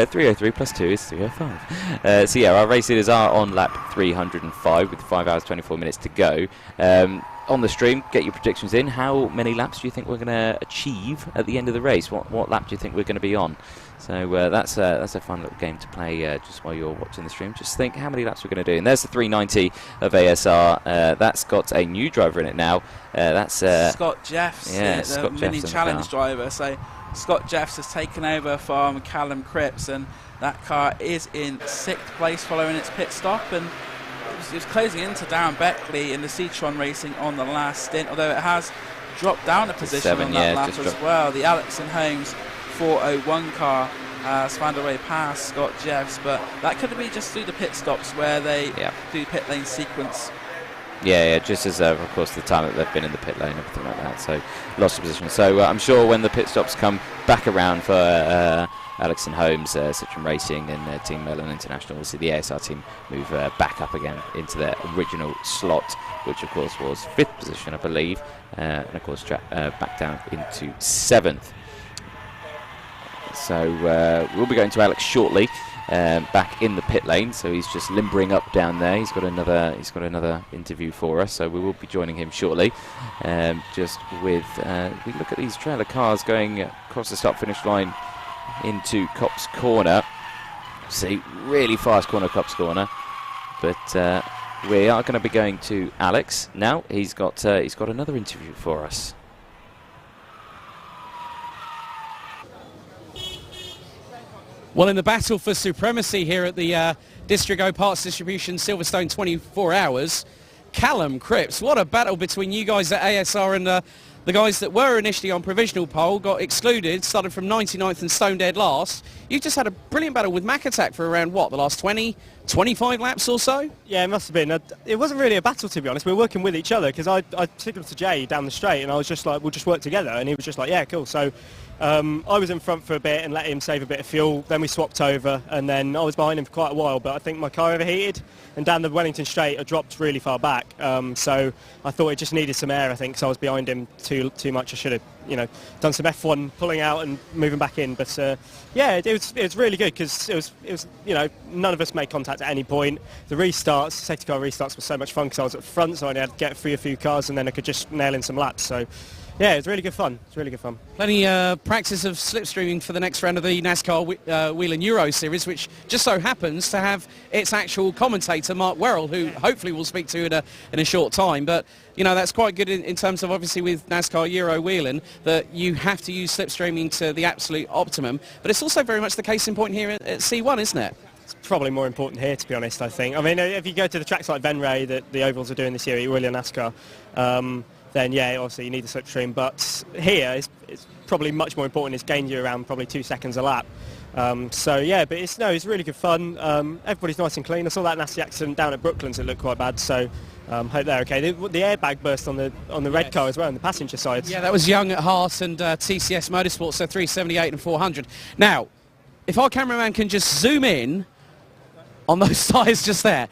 3:03 plus 2 is 3:05. So yeah, our race leaders are on lap 305 with 5 hours 24 minutes to go. On the stream, get your predictions in. How many laps do you think we're going to achieve at the end of the race? What lap do you think we're going to be on? So that's a fun little game to play just while you're watching the stream. Just think how many laps we're going to do. And there's the 390 of ASR. That's got a new driver in it now. That's Scott Jeffs, the mini challenge driver. So Scott Jeffs has taken over from Callum Cripps, and that car is in 6th place following its pit stop. And it was closing into Darren Beckley in the Citroen Racing on the last stint, although it has dropped down a position on that lap as well. The Alex and Holmes 401 car has found a way past Scott Jeffs, but that could be just through the pit stops where they do pit lane sequence. Yeah, just as of course the time that they've been in the pit lane, everything like that. So lost the position. So I'm sure when the pit stops come back around for Alex and Holmes, Citroen Racing and Team Merlin International, we'll see the ASR team move back up again into their original slot, which of course was 5th position, I believe, and of course back down into 7th. So we'll be going to Alex shortly, back in the pit lane. So he's just limbering up down there. He's got another interview for us. So we will be joining him shortly. Just with we look at these trailer cars going across the start-finish line into Copse Corner. See, really fast corner, Copse Corner. But we are going to be going to Alex now. He's got another interview for us. Well, in the battle for supremacy here at the District O Parts Distribution Silverstone 24 Hours, Callum Cripps, what a battle between you guys at ASR and the guys that were initially on provisional pole, got excluded, started from 99th and stone dead last. You just had a brilliant battle with Mac Attack for around, what, the last 20, 25 laps or so? Yeah, it must have been. It wasn't really a battle, to be honest. We were working with each other, because I signalled to Jay down the straight, and I was just like, we'll just work together. And he was just like, yeah, cool. So I was in front for a bit and let him save a bit of fuel. Then we swapped over, and then I was behind him for quite a while, but I think my car overheated, and down the Wellington straight I dropped really far back. So I thought it just needed some air, I think, so I was behind him too much. I should have, done some F1 pulling out and moving back in. But yeah, it was really good, because it was none of us made contact at any point. The restarts, safety car restarts, were so much fun, because I was at the front, so I had to get through a few cars, and then I could just nail in some laps. So yeah, it's really good fun. It's really good fun. Plenty practice of slipstreaming for the next round of the NASCAR Wheel and Euro Series, which just so happens to have its actual commentator, Mark Werrell, who hopefully we'll speak to in a short time. But that's quite good in terms of, obviously, with NASCAR Euro Wheeling, that you have to use slipstreaming to the absolute optimum. But it's also very much the case in point here at C1, isn't it? It's probably more important here, to be honest, I think. I mean, if you go to the tracks like Venray that the Ovals are doing this year at Wheel and NASCAR, then yeah, obviously you need the slipstream. But here, it's probably much more important. It's gained you around probably 2 seconds a lap. So yeah, but it's really good fun. Everybody's nice and clean. I saw that nasty accident down at Brooklands. It looked quite bad. So hope they're okay. The airbag burst on the red car as well, on the passenger side. Yeah, that was Young at Hart and TCS Motorsports, so 378 and 400. Now, if our cameraman can just zoom in on those tyres just there.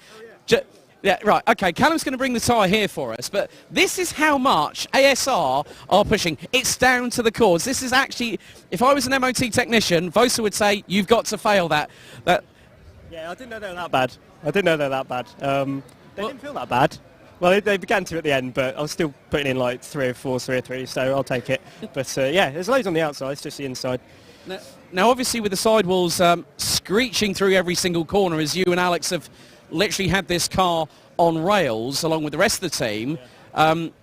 Yeah, right, okay, Callum's going to bring the tyre here for us, but this is how much ASR are pushing. It's down to the cords. This is actually, if I was an MOT technician, Vosa would say, you've got to fail that. Yeah, I didn't know they were that bad. They didn't feel that bad. Well, they began to at the end, but I was still putting in like 3 or 4, 3 or 3, so I'll take it. But yeah, there's loads on the outside, it's just the inside. Now, obviously, with the sidewalls screeching through every single corner, as you and Alex have literally had this car on rails along with the rest of the team.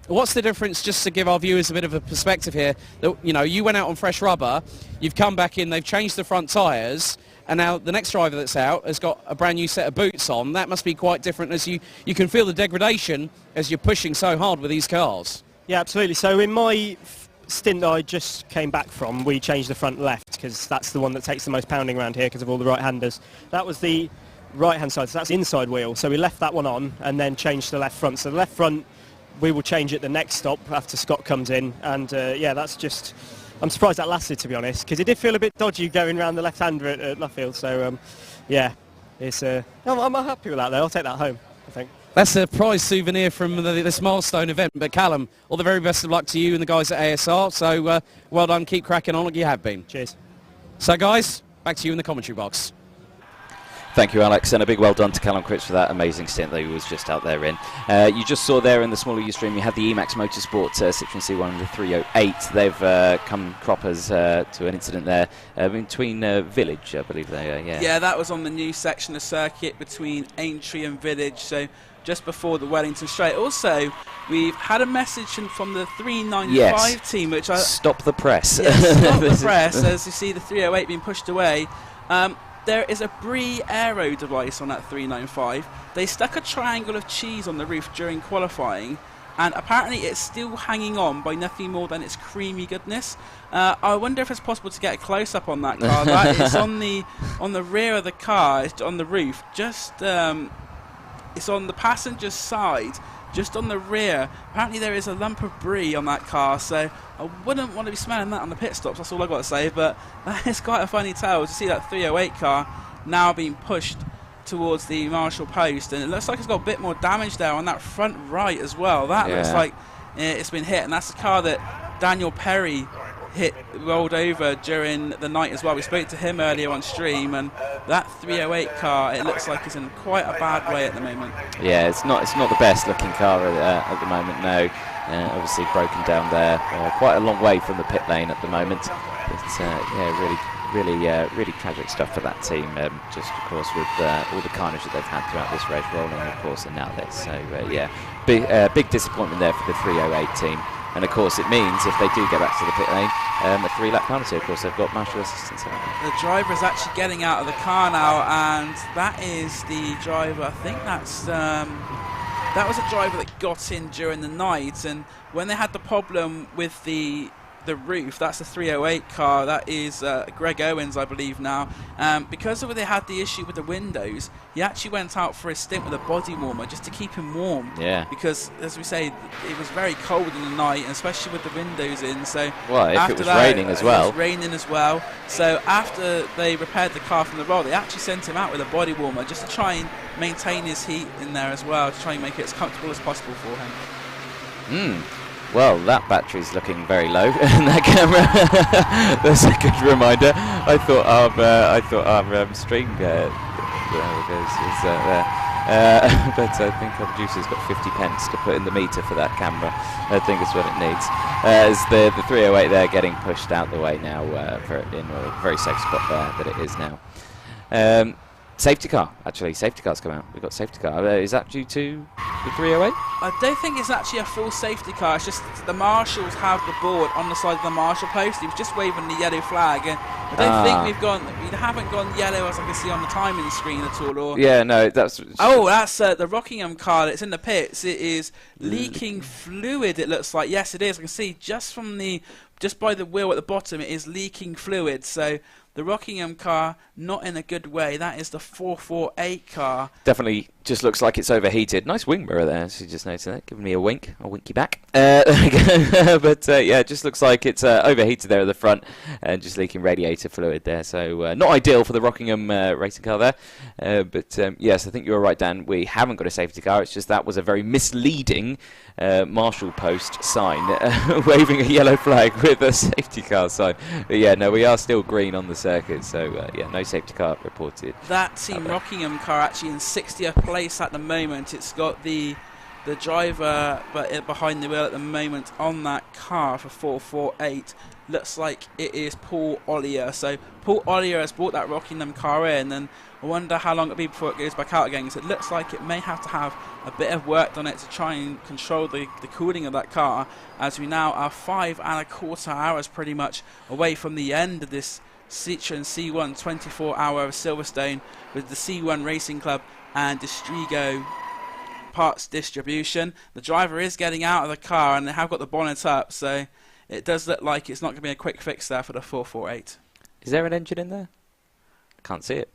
What's the difference, just to give our viewers a bit of a perspective here, that, you know, you went out on fresh rubber, you've come back in, they've changed the front tyres, and now the next driver that's out has got a brand new set of boots on. That must be quite different, as you can feel the degradation as you're pushing so hard with these cars. Yeah, absolutely. So in my stint that I just came back from, we changed the front left, because that's the one that takes the most pounding around here because of all the right-handers. That was the right-hand side, so that's the inside wheel. So we left that one on and then changed the left front. So the left front, we will change it the next stop after Scott comes in. And yeah, that's just, I'm surprised that lasted, to be honest, because it did feel a bit dodgy going around the left-hander at Luffield. So yeah, it's I'm happy with that though. I'll take that home, I think. That's a prize souvenir from this milestone event. But Callum, all the very best of luck to you and the guys at ASR. So well done, keep cracking on like you have been. Cheers. So guys, back to you in the commentary box. Thank you, Alex, and a big well done to Callum Critch for that amazing stint that he was just out there in. You just saw there in the smaller Ustream, you had the Emax Motorsport Citroen C1 and the 308. They've come croppers to an incident there between Village, I believe they yeah. Yeah, that was on the new section of circuit between Aintree and Village, so just before the Wellington Straight. Also, we've had a message from the 395 team, which Stop the press. Yes, stop the press, as you see the 308 being pushed away. There is a Brie Aero device on that 395. They stuck a triangle of cheese on the roof during qualifying, and apparently it's still hanging on by nothing more than its creamy goodness. I wonder if it's possible to get a close-up on that car. That is on the rear of the car, it's on the roof, just it's on the passenger's side, just on the rear. Apparently there is a lump of brie on that car, so I wouldn't want to be smelling that on the pit stops, that's all I've got to say. But that is quite a funny tale to see that 308 car now being pushed towards the Marshall post, and it looks like it's got a bit more damage there on that front right as well. That looks like it's been hit, and that's the car that Daniel Perry rolled over during the night as well. We spoke to him earlier on stream, and that 308 car, it looks like it's in quite a bad way at the moment. Yeah, it's not the best looking car at the moment, no. Obviously broken down there, quite a long way from the pit lane at the moment. But yeah, really tragic stuff for that team. Just of course with all the carnage that they've had throughout this race, rolling of course, and now this. So yeah, big disappointment there for the 308 team. And of course it means if they do get back to the pit lane, a 3-lap penalty. Of course they've got marshal assistance. The driver is actually getting out of the car now, and that is the driver. I think that was a driver that got in during the night, and when they had the problem with the roof, that's the 308 car, that is Greg Owens, I believe now. Because they had the issue with the windows, he actually went out for a stint with a body warmer just to keep him warm. Yeah. Because, as we say, it was very cold in the night, and especially with the windows in. So well, if it was raining as well. It was raining as well. So after they repaired the car from the roll, they actually sent him out with a body warmer just to try and maintain his heat in there as well, to try and make it as comfortable as possible for him. Well, that battery's looking very low in that camera. That's a good reminder. I thought our string there, but I think our producer's got 50 pence to put in the meter for that camera. I think it's what it needs. As the 308 there getting pushed out the way now, in a very safe spot there that it is now. Safety car, actually. Safety car's come out. We've got safety car. Is that due to the 308? I don't think it's actually a full safety car. It's just the marshals have the board on the side of the marshal post. He was just waving the yellow flag, and I don't think we haven't gone yellow as I can see on the timing screen at all. Or yeah, no, that's. Oh, that's the Rockingham car that's in the pits. It is leaking fluid. It looks like. Yes, it is. I can see just by the wheel at the bottom, it is leaking fluid. So the Rockingham car not in a good way. That is the 448 car. Definitely just looks like it's overheated. Nice wing mirror there, so you just noticed that, giving me a wink. I'll wink you back. But yeah, it just looks like it's overheated there at the front and just leaking radiator fluid there. So not ideal for the Rockingham racing car there. But yes, I think you were right, Dan. We haven't got a safety car. It's just that was a very misleading marshal post sign waving a yellow flag with a safety car sign. But yeah, no, we are still green on the circuit. So yeah, no safety car reported. That Team Rockingham car actually in 60th place at the moment. It's got the driver behind the wheel at the moment on that car for 448. Looks like it is Paul Ollier. So Paul Ollier has brought that Rockingham car in, and I wonder how long it'll be before it goes back out again. So it looks like it may have to have a bit of work done it to try and control the cooling of that car, as we now are 5¼ hours pretty much away from the end of this Citroen C1 24-hour of Silverstone with the C1 Racing Club and Distrigo parts distribution. The driver is getting out of the car, and they have got the bonnet up, so it does look like it's not going to be a quick fix there for the 448. Is there an engine in there? I can't see it.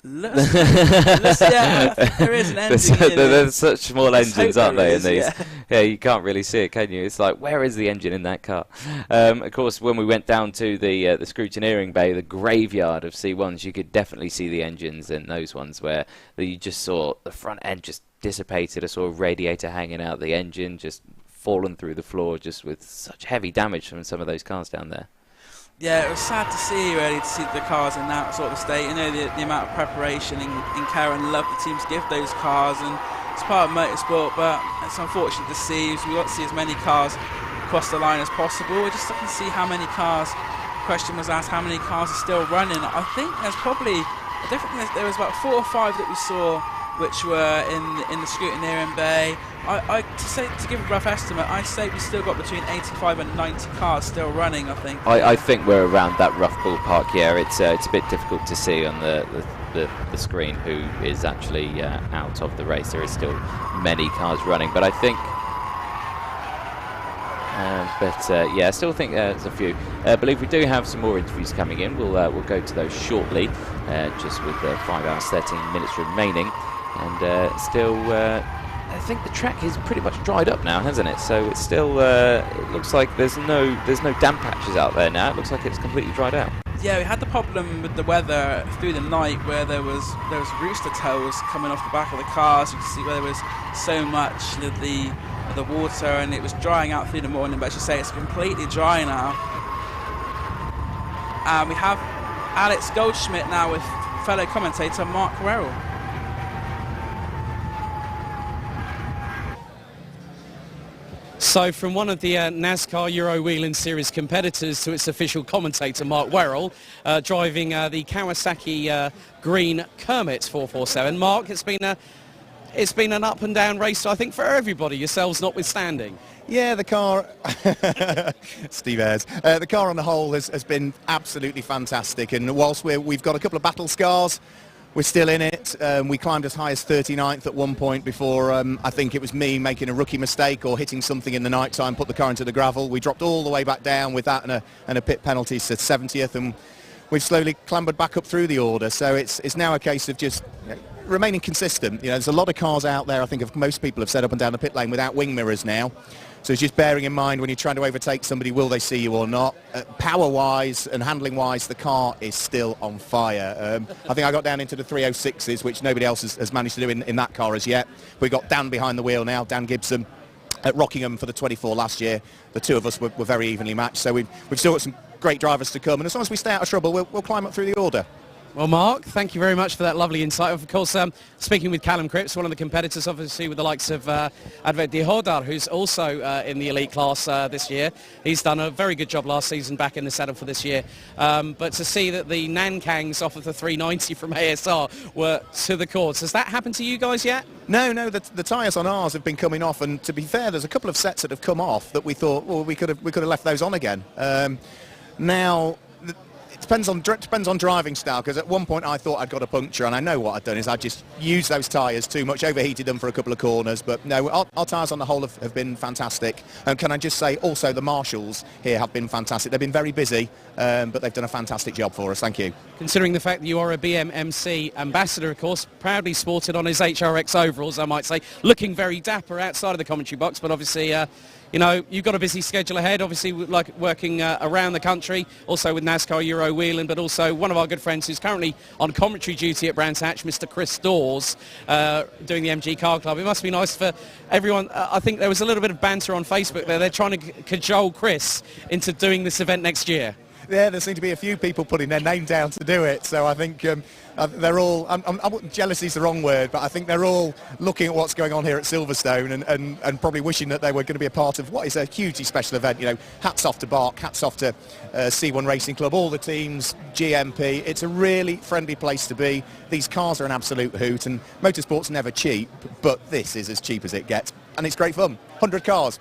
Yeah, there is an engine. There's such small engines, aren't they, in these? Yeah. Yeah, you can't really see it, can you? It's like, where is the engine in that car? Of course, when we went down to the scrutineering bay, the graveyard of C1s, you could definitely see the engines in those ones where you just saw the front end just dissipated. I saw a radiator hanging out, the engine just fallen through the floor, just with such heavy damage from some of those cars down there. Yeah, it was sad to see, really, to see the cars in that sort of state. You know, the amount of preparation and care and love the teams give those cars, and it's part of motorsport, but it's unfortunate to see. We want to see as many cars cross the line as possible. We just can see how many cars, question was asked, how many cars are still running. I think there's probably, I don't think there was about 4 or 5 that we saw which were in the scrutineering bay. To give a rough estimate, I say we still got between 85 and 90 cars still running, I think. I think we're around that rough ballpark, yeah. It's a bit difficult to see on the screen who is actually out of the race. There is still many cars running, but I think... yeah, I still think there's a few. I believe we do have some more interviews coming in. We'll go to those shortly, just with 5 hours 13 minutes remaining. And still... I think the track is pretty much dried up now, hasn't it? So it's still, it looks like there's no damp patches out there now. It looks like it's completely dried out. Yeah, we had the problem with the weather through the night where there was rooster tails coming off the back of the cars. You can see where there was so much of the water, and it was drying out through the morning. But as you say, it's completely dry now. And we have Alex Goldschmidt now with fellow commentator Mark Werrell. So from one of the NASCAR Euro Wheeling Series competitors to its official commentator, Mark Werrell, driving the Kawasaki Green Kermit 447. Mark, it's been an up and down race, I think, for everybody, yourselves notwithstanding. Yeah, the car, Steve Ayres, the car on the whole has been absolutely fantastic, and whilst we've got a couple of battle scars, we're still in it. We climbed as high as 39th at one point before I think it was me making a rookie mistake or hitting something in the night time, put the car into the gravel. We dropped all the way back down with that and a pit penalty to 70th, and we've slowly clambered back up through the order. So it's now a case of just remaining consistent. You know, there's a lot of cars out there, I think most people have said, up and down the pit lane without wing mirrors now. So it's just bearing in mind when you're trying to overtake somebody, will they see you or not? Power-wise and handling-wise, the car is still on fire. I think I got down into the 306s, which nobody else has managed to do in that car as yet. We've got Dan behind the wheel now, Dan Gibson, at Rockingham for the 24 last year. The two of us were very evenly matched, so we've still got some great drivers to come, and as long as we stay out of trouble, we'll climb up through the order. Well, Mark, thank you very much for that lovely insight. Of course, speaking with Callum Cripps, one of the competitors, obviously, with the likes of Advet de Hodar, who's also in the elite class this year. He's done a very good job last season back in the saddle for this year. But to see that the Nankangs off of the 390 from ASR were to the cords, has that happened to you guys yet? No, the tyres on ours have been coming off, and to be fair, there's a couple of sets that have come off that we thought, well, we could have left those on again. Now, depends on driving style, because at one point I thought I'd got a puncture, and I know what I'd done is I just used those tyres too much, overheated them for a couple of corners. But no, our tyres on the whole have been fantastic. And can I just say also the marshals here have been fantastic. They've been very busy, but they've done a fantastic job for us. Thank you. Considering the fact that you are a BMMC ambassador, of course, proudly sported on his HRX overalls, I might say, looking very dapper outside of the commentary box, but obviously you know, you've got a busy schedule ahead, obviously, like working around the country, also with NASCAR Euro Wheeling, but also one of our good friends who's currently on commentary duty at Brands Hatch, Mr. Chris Dawes, doing the MG Car Club. It must be nice for everyone. I think there was a little bit of banter on Facebook there. They're trying to cajole Chris into doing this event next year. Yeah, there seem to be a few people putting their name down to do it, so I think they're all, jealousy is the wrong word, but I think they're all looking at what's going on here at Silverstone and probably wishing that they were going to be a part of what is a hugely special event. You know, hats off to Bark, hats off to C1 Racing Club, all the teams, GMP. It's a really friendly place to be. These cars are an absolute hoot, and motorsport's never cheap, but this is as cheap as it gets, and it's great fun. 100 cars.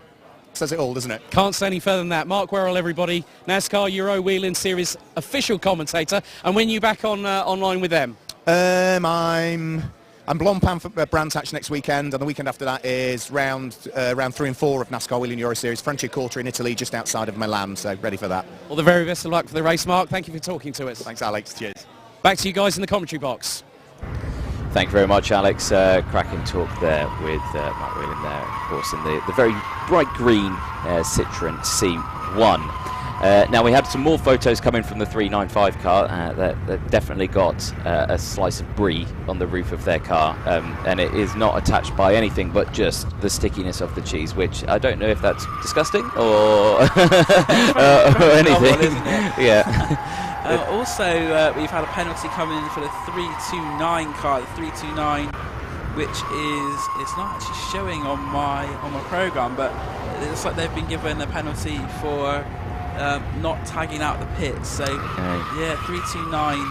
Says it all, doesn't it? Can't say any further than that. Mark Werrell, everybody, NASCAR Euro Wheeling Series official commentator. And when you back on online with them? I'm Blonpan for Brands Hatch next weekend, and the weekend after that is round 3 and 4 of NASCAR Wheeling Euro Series, Franciacorta in Italy, just outside of Milan. So ready for that. All the very best of luck for the race, Mark. Thank you for talking to us. Thanks, Alex. Cheers. Back to you guys in the commentary box. Thank you very much, Alex. Cracking talk there with Mark Whelan there, of course, in the very bright green Citroen C1. Now, we had some more photos coming from the 395 car that definitely got a slice of brie on the roof of their car, and it is not attached by anything but just the stickiness of the cheese, which I don't know if that's disgusting or, or anything. Yeah. Also, we've had a penalty coming in for the 329 car, the 329, which it's not actually showing on my program, but it looks like they've been given a penalty for not tagging out the pits. So yeah, 329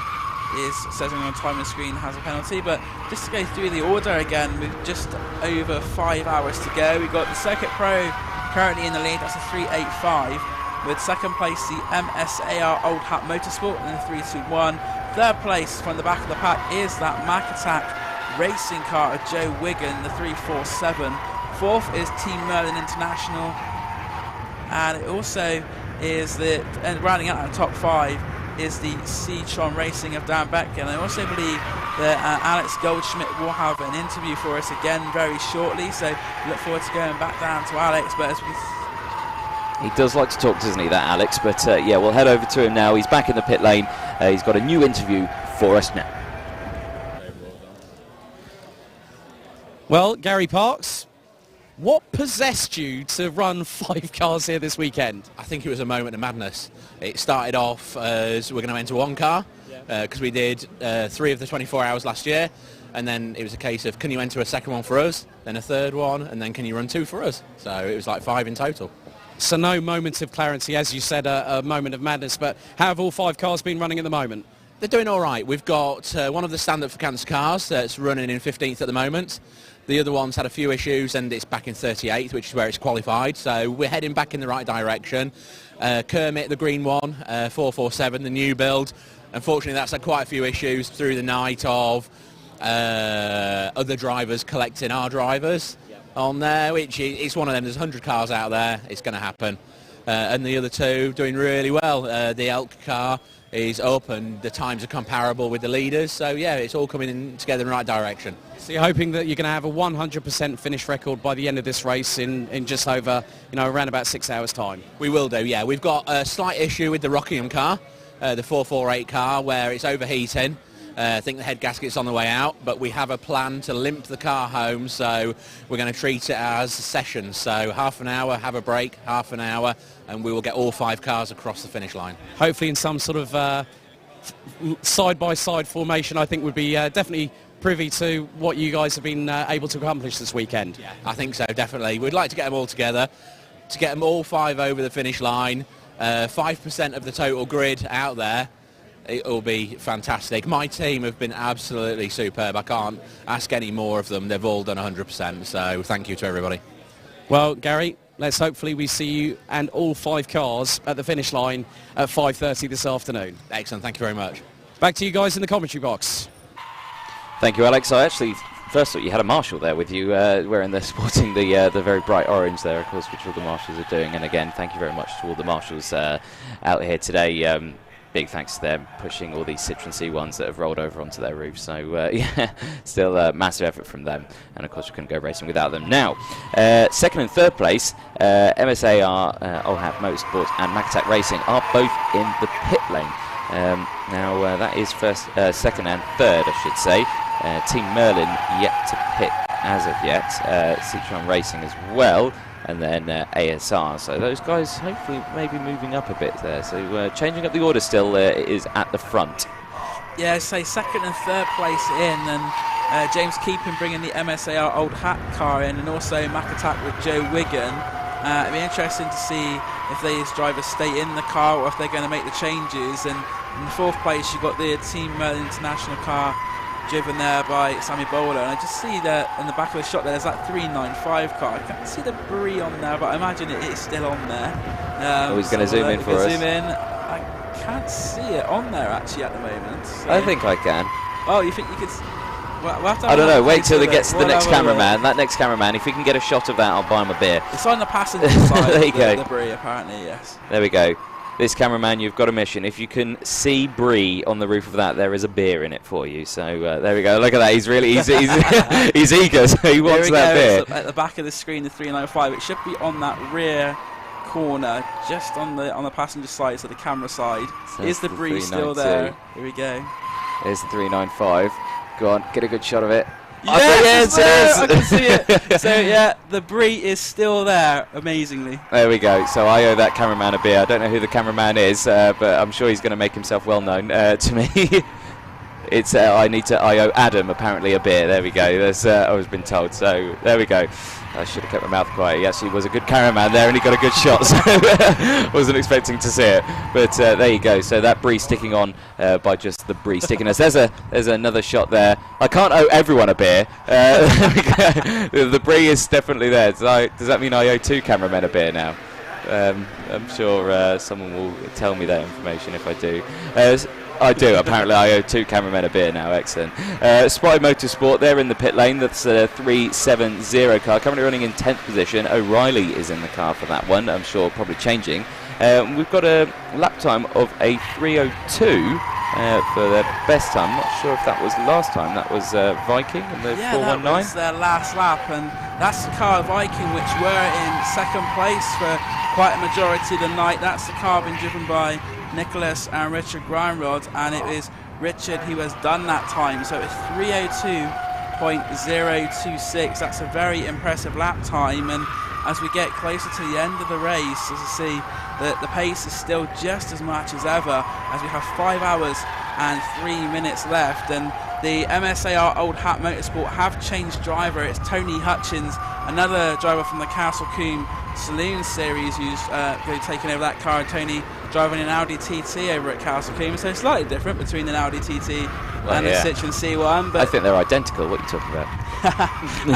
says on the timer screen has a penalty. But just to go through the order again, with just over 5 hours to go, we've got the Circuit Pro currently in the lead. That's a 385. With second place, the MSAR Old Hat Motorsport in the 321. Third place from the back of the pack is that Mac Attack racing car of Joe Wigan, the 347. Fourth is Team Merlin International. And it also is and rounding out the top 5 is the Citroen Racing of Dan Beck. And I also believe that Alex Goldschmidt will have an interview for us again very shortly. So look forward to going back down to Alex. But as we He does like to talk, doesn't he, that Alex? But yeah, we'll head over to him now. He's back in the pit lane. He's got a new interview for us now. Well, Gary Parks, what possessed you to run 5 cars here this weekend? I think it was a moment of madness. It started off as we're going to enter one car, because we did 3 of the 24 hours last year, and then it was a case of, can you enter a second one for us, then a third one, and then can you run 2 for us? So it was like 5 in total. So no moment of clarity, as you said, a moment of madness, but how have all 5 cars been running at the moment? They're doing all right. We've got one of the stand-up for cancer cars that's running in 15th at the moment. The other one's had a few issues and it's back in 38th, which is where it's qualified. So we're heading back in the right direction. Kermit, the green one, 447, the new build. Unfortunately, that's had quite a few issues through the night of other drivers collecting our drivers on there, which it's one of them. There's 100 cars out there. It's going to happen. And the other 2 doing really well. The Elk car is up and the times are comparable with the leaders. So yeah, it's all coming in together in the right direction. So you're hoping that you're going to have a 100% finish record by the end of this race in just over, around about 6 hours time? We will do, yeah. We've got a slight issue with the Rockingham car, the 448 car, where it's overheating. I think the head gasket's on the way out, but we have a plan to limp the car home, so we're going to treat it as sessions. So half an hour, have a break, half an hour, and we will get all 5 cars across the finish line. Hopefully in some sort of side-by-side formation, I think would be definitely privy to what you guys have been able to accomplish this weekend. Yeah, I think so, definitely. We'd like to get them all together, to get them all 5 over the finish line, 5% of the total grid out there. It will be fantastic. My team have been absolutely superb. I can't ask any more of them. They've all done 100%, so thank you to everybody. Well, Gary, let's hopefully we see you and all 5 cars at the finish line at 5:30 this afternoon. Excellent, thank you very much. Back to you guys in the commentary box. Thank you, Alex. I actually first thought you had a marshal there with you, wearing sporting the very bright orange there, of course, which all the marshals are doing. And again, thank you very much to all the marshals out here today. Big thanks to them pushing all these Citroen C1s that have rolled over onto their roof. So yeah, still a massive effort from them. And of course, we couldn't go racing without them. Now, second and third place, MSAR, Olhat Motorsports and Macatak Racing are both in the pit lane. Now that is first, second and third, I should say. Team Merlin yet to pit as of yet. Citroen Racing as well. And then ASR, so those guys hopefully maybe moving up a bit there. So changing up the order still is at the front. Yeah, say second and third place in, and James Keeping bringing the MSAR Old Hat car in, and also Macatak with Joe Wigan. It'd be interesting to see if these drivers stay in the car or if they're going to make the changes. And in the fourth place, you've got the Team Merlin International car driven there by Sammy Bowler, and I just see that in the back of the shot there's that 395 car. I can't see the Brie on there, but I imagine it is still on there. He's going to zoom in for us. Zoom in. I can't see it on there actually at the moment. So. I think I can. Oh, you think you could? We'll have to I don't know. Wait till it gets to the next have cameraman. That next cameraman, if we can get a shot of that, I'll buy him a beer. It's on the passenger side. There you go. The Brie, apparently, yes. There we go. This cameraman, you've got a mission. If you can see Brie on the roof of that, there is a beer in it for you. So there we go. Look at that. He's really he's eager. So he wants that beer. At the back of the screen, the 395. It should be on that rear corner, just on the passenger side, so the camera side. So is the Brie still there? Here we go. There's the 395. Go on, get a good shot of it. Yes, I can see it. So yeah, the Brie is still there, amazingly. There we go. So I owe that cameraman a beer. I don't know who the cameraman is, but I'm sure he's going to make himself well known to me. It's I owe Adam apparently a beer. There we go. That's I was been told. So there we go. I should have kept my mouth quiet. He actually was a good cameraman there, and he got a good shot. So wasn't expecting to see it, but there you go. So that Brie sticking on by just the Brie stickiness. There's another shot there. I can't owe everyone a beer. The Brie is definitely there. Does that mean I owe 2 cameramen a beer now? I'm sure someone will tell me that information if I do. I do. Apparently, I owe 2 cameramen a beer now. Excellent. Spy Motorsport, they're in the pit lane. That's a 370 car. Currently running in 10th position. O'Reilly is in the car for that one. I'm sure probably changing. We've got a lap time of a 3:02 for their best time. I'm not sure if that was last time. That was Viking in the 419. Yeah, that was their last lap, and that's the car Viking, which were in second place for quite a majority of the night. That's the car being driven by Nicholas and Richard Grindrod, and it is Richard who has done that time. So it's 3:02.026. That's a very impressive lap time, and as we get closer to the end of the race, as you see, the pace is still just as much as ever, as we have 5 hours and 3 minutes left. And the MSAR Old Hat Motorsport have changed driver. It's Tony Hutchins, another driver from the Castle Combe Saloon Series, who's taken over that car. Tony driving an Audi TT over at Castle Combe, so slightly different between an Audi TT and a Citroen C1. But I think they're identical. What are you talking about?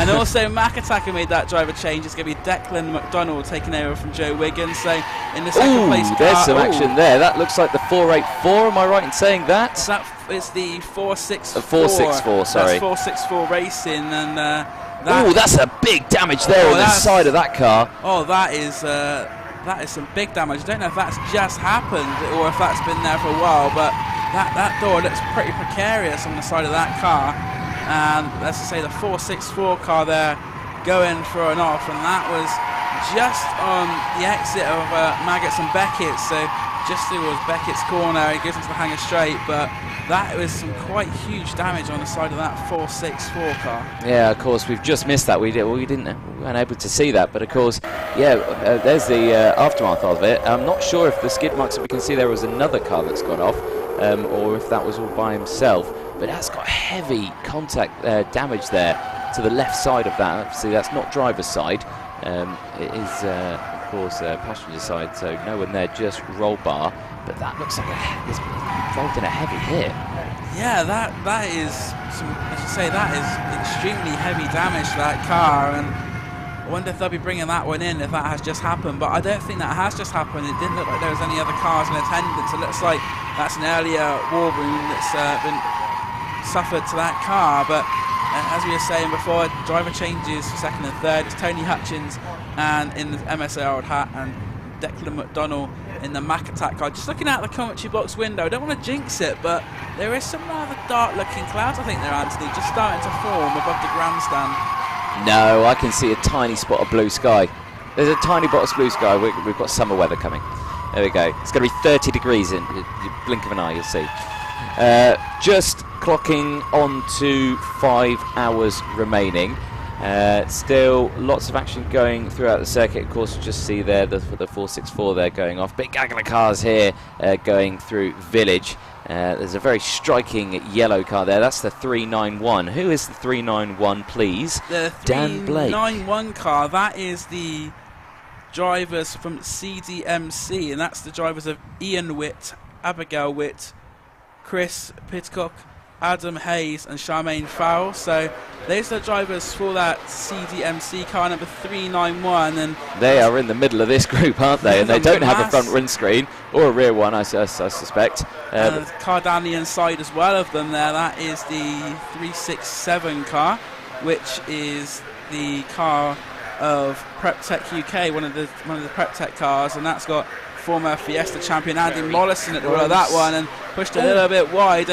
And also Macatak made that driver change. It's going to be Declan McDonald taking over from Joe Wiggins. So in the second place car, there's some action there. That looks like the 484. Am I right in saying that? It's the 464. 464. Sorry. That's 464 Racing, and that's a big damage there on the side of that car. Oh, that is some big damage. I don't know if that's just happened or if that's been there for a while, but that door looks pretty precarious on the side of that car. And let's just say the 464 car there going for an off, and that was just on the exit of Maggots and Beckett, so just towards Beckett's corner. He goes into the hangar straight, but that was some quite huge damage on the side of that 464 car. Yeah, of course, we've just missed that. We weren't able to see that, but of course, there's the aftermath of it. I'm not sure if the skid marks that we can see there was another car that's gone off, or if that was all by himself. But that's got heavy contact damage there to the left side of that. Obviously, that's not driver's side. It is, of course, passenger side, so no one there, just roll bar. But that looks like it's involved in a heavy hit. Yeah, that is, I should say, that is extremely heavy damage to that car. And I wonder if they'll be bringing that one in, if that has just happened. But I don't think that has just happened. It didn't look like there was any other cars in attendance. It looks like that's an earlier war wound that's been suffered to that car. But as we were saying before, driver changes for second and third. It's Tony Hutchins and in the MSA old hat, and Declan McDonnell in the Mack Attack car. Just looking out the commentary box window, I don't want to jinx it, but there is some rather dark looking clouds, I think there, Anthony, just starting to form above the grandstand. No, I can see a tiny spot of blue sky. There's a tiny spot of blue sky. We've got summer weather coming. There we go. It's going to be 30 degrees in you blink of an eye, you'll see. Just clocking on to 5 hours remaining. Still lots of action going throughout the circuit. Of course, you just see there the 464 there going off. Big gaggle of cars here going through Village. There's a very striking yellow car there. That's the 391. Who is the 391, please? The Dan Blake. 391 car, that is the drivers from CDMC, and that's the drivers of Ian Witt, Abigail Witt, Chris Pitcock, Adam Hayes and Charmaine Farrell. So those are the drivers for that CDMC car number 391, and they are in the middle of this group, aren't they? And they don't have a front windscreen or a rear one, I suspect. And a car down the inside as well of them there, that is the 367 car, which is the car of Prep Tech UK, one of the Prep Tech cars, and that's got former Fiesta champion Andy Mollison at the wheel of that one, and pushed a little bit wide.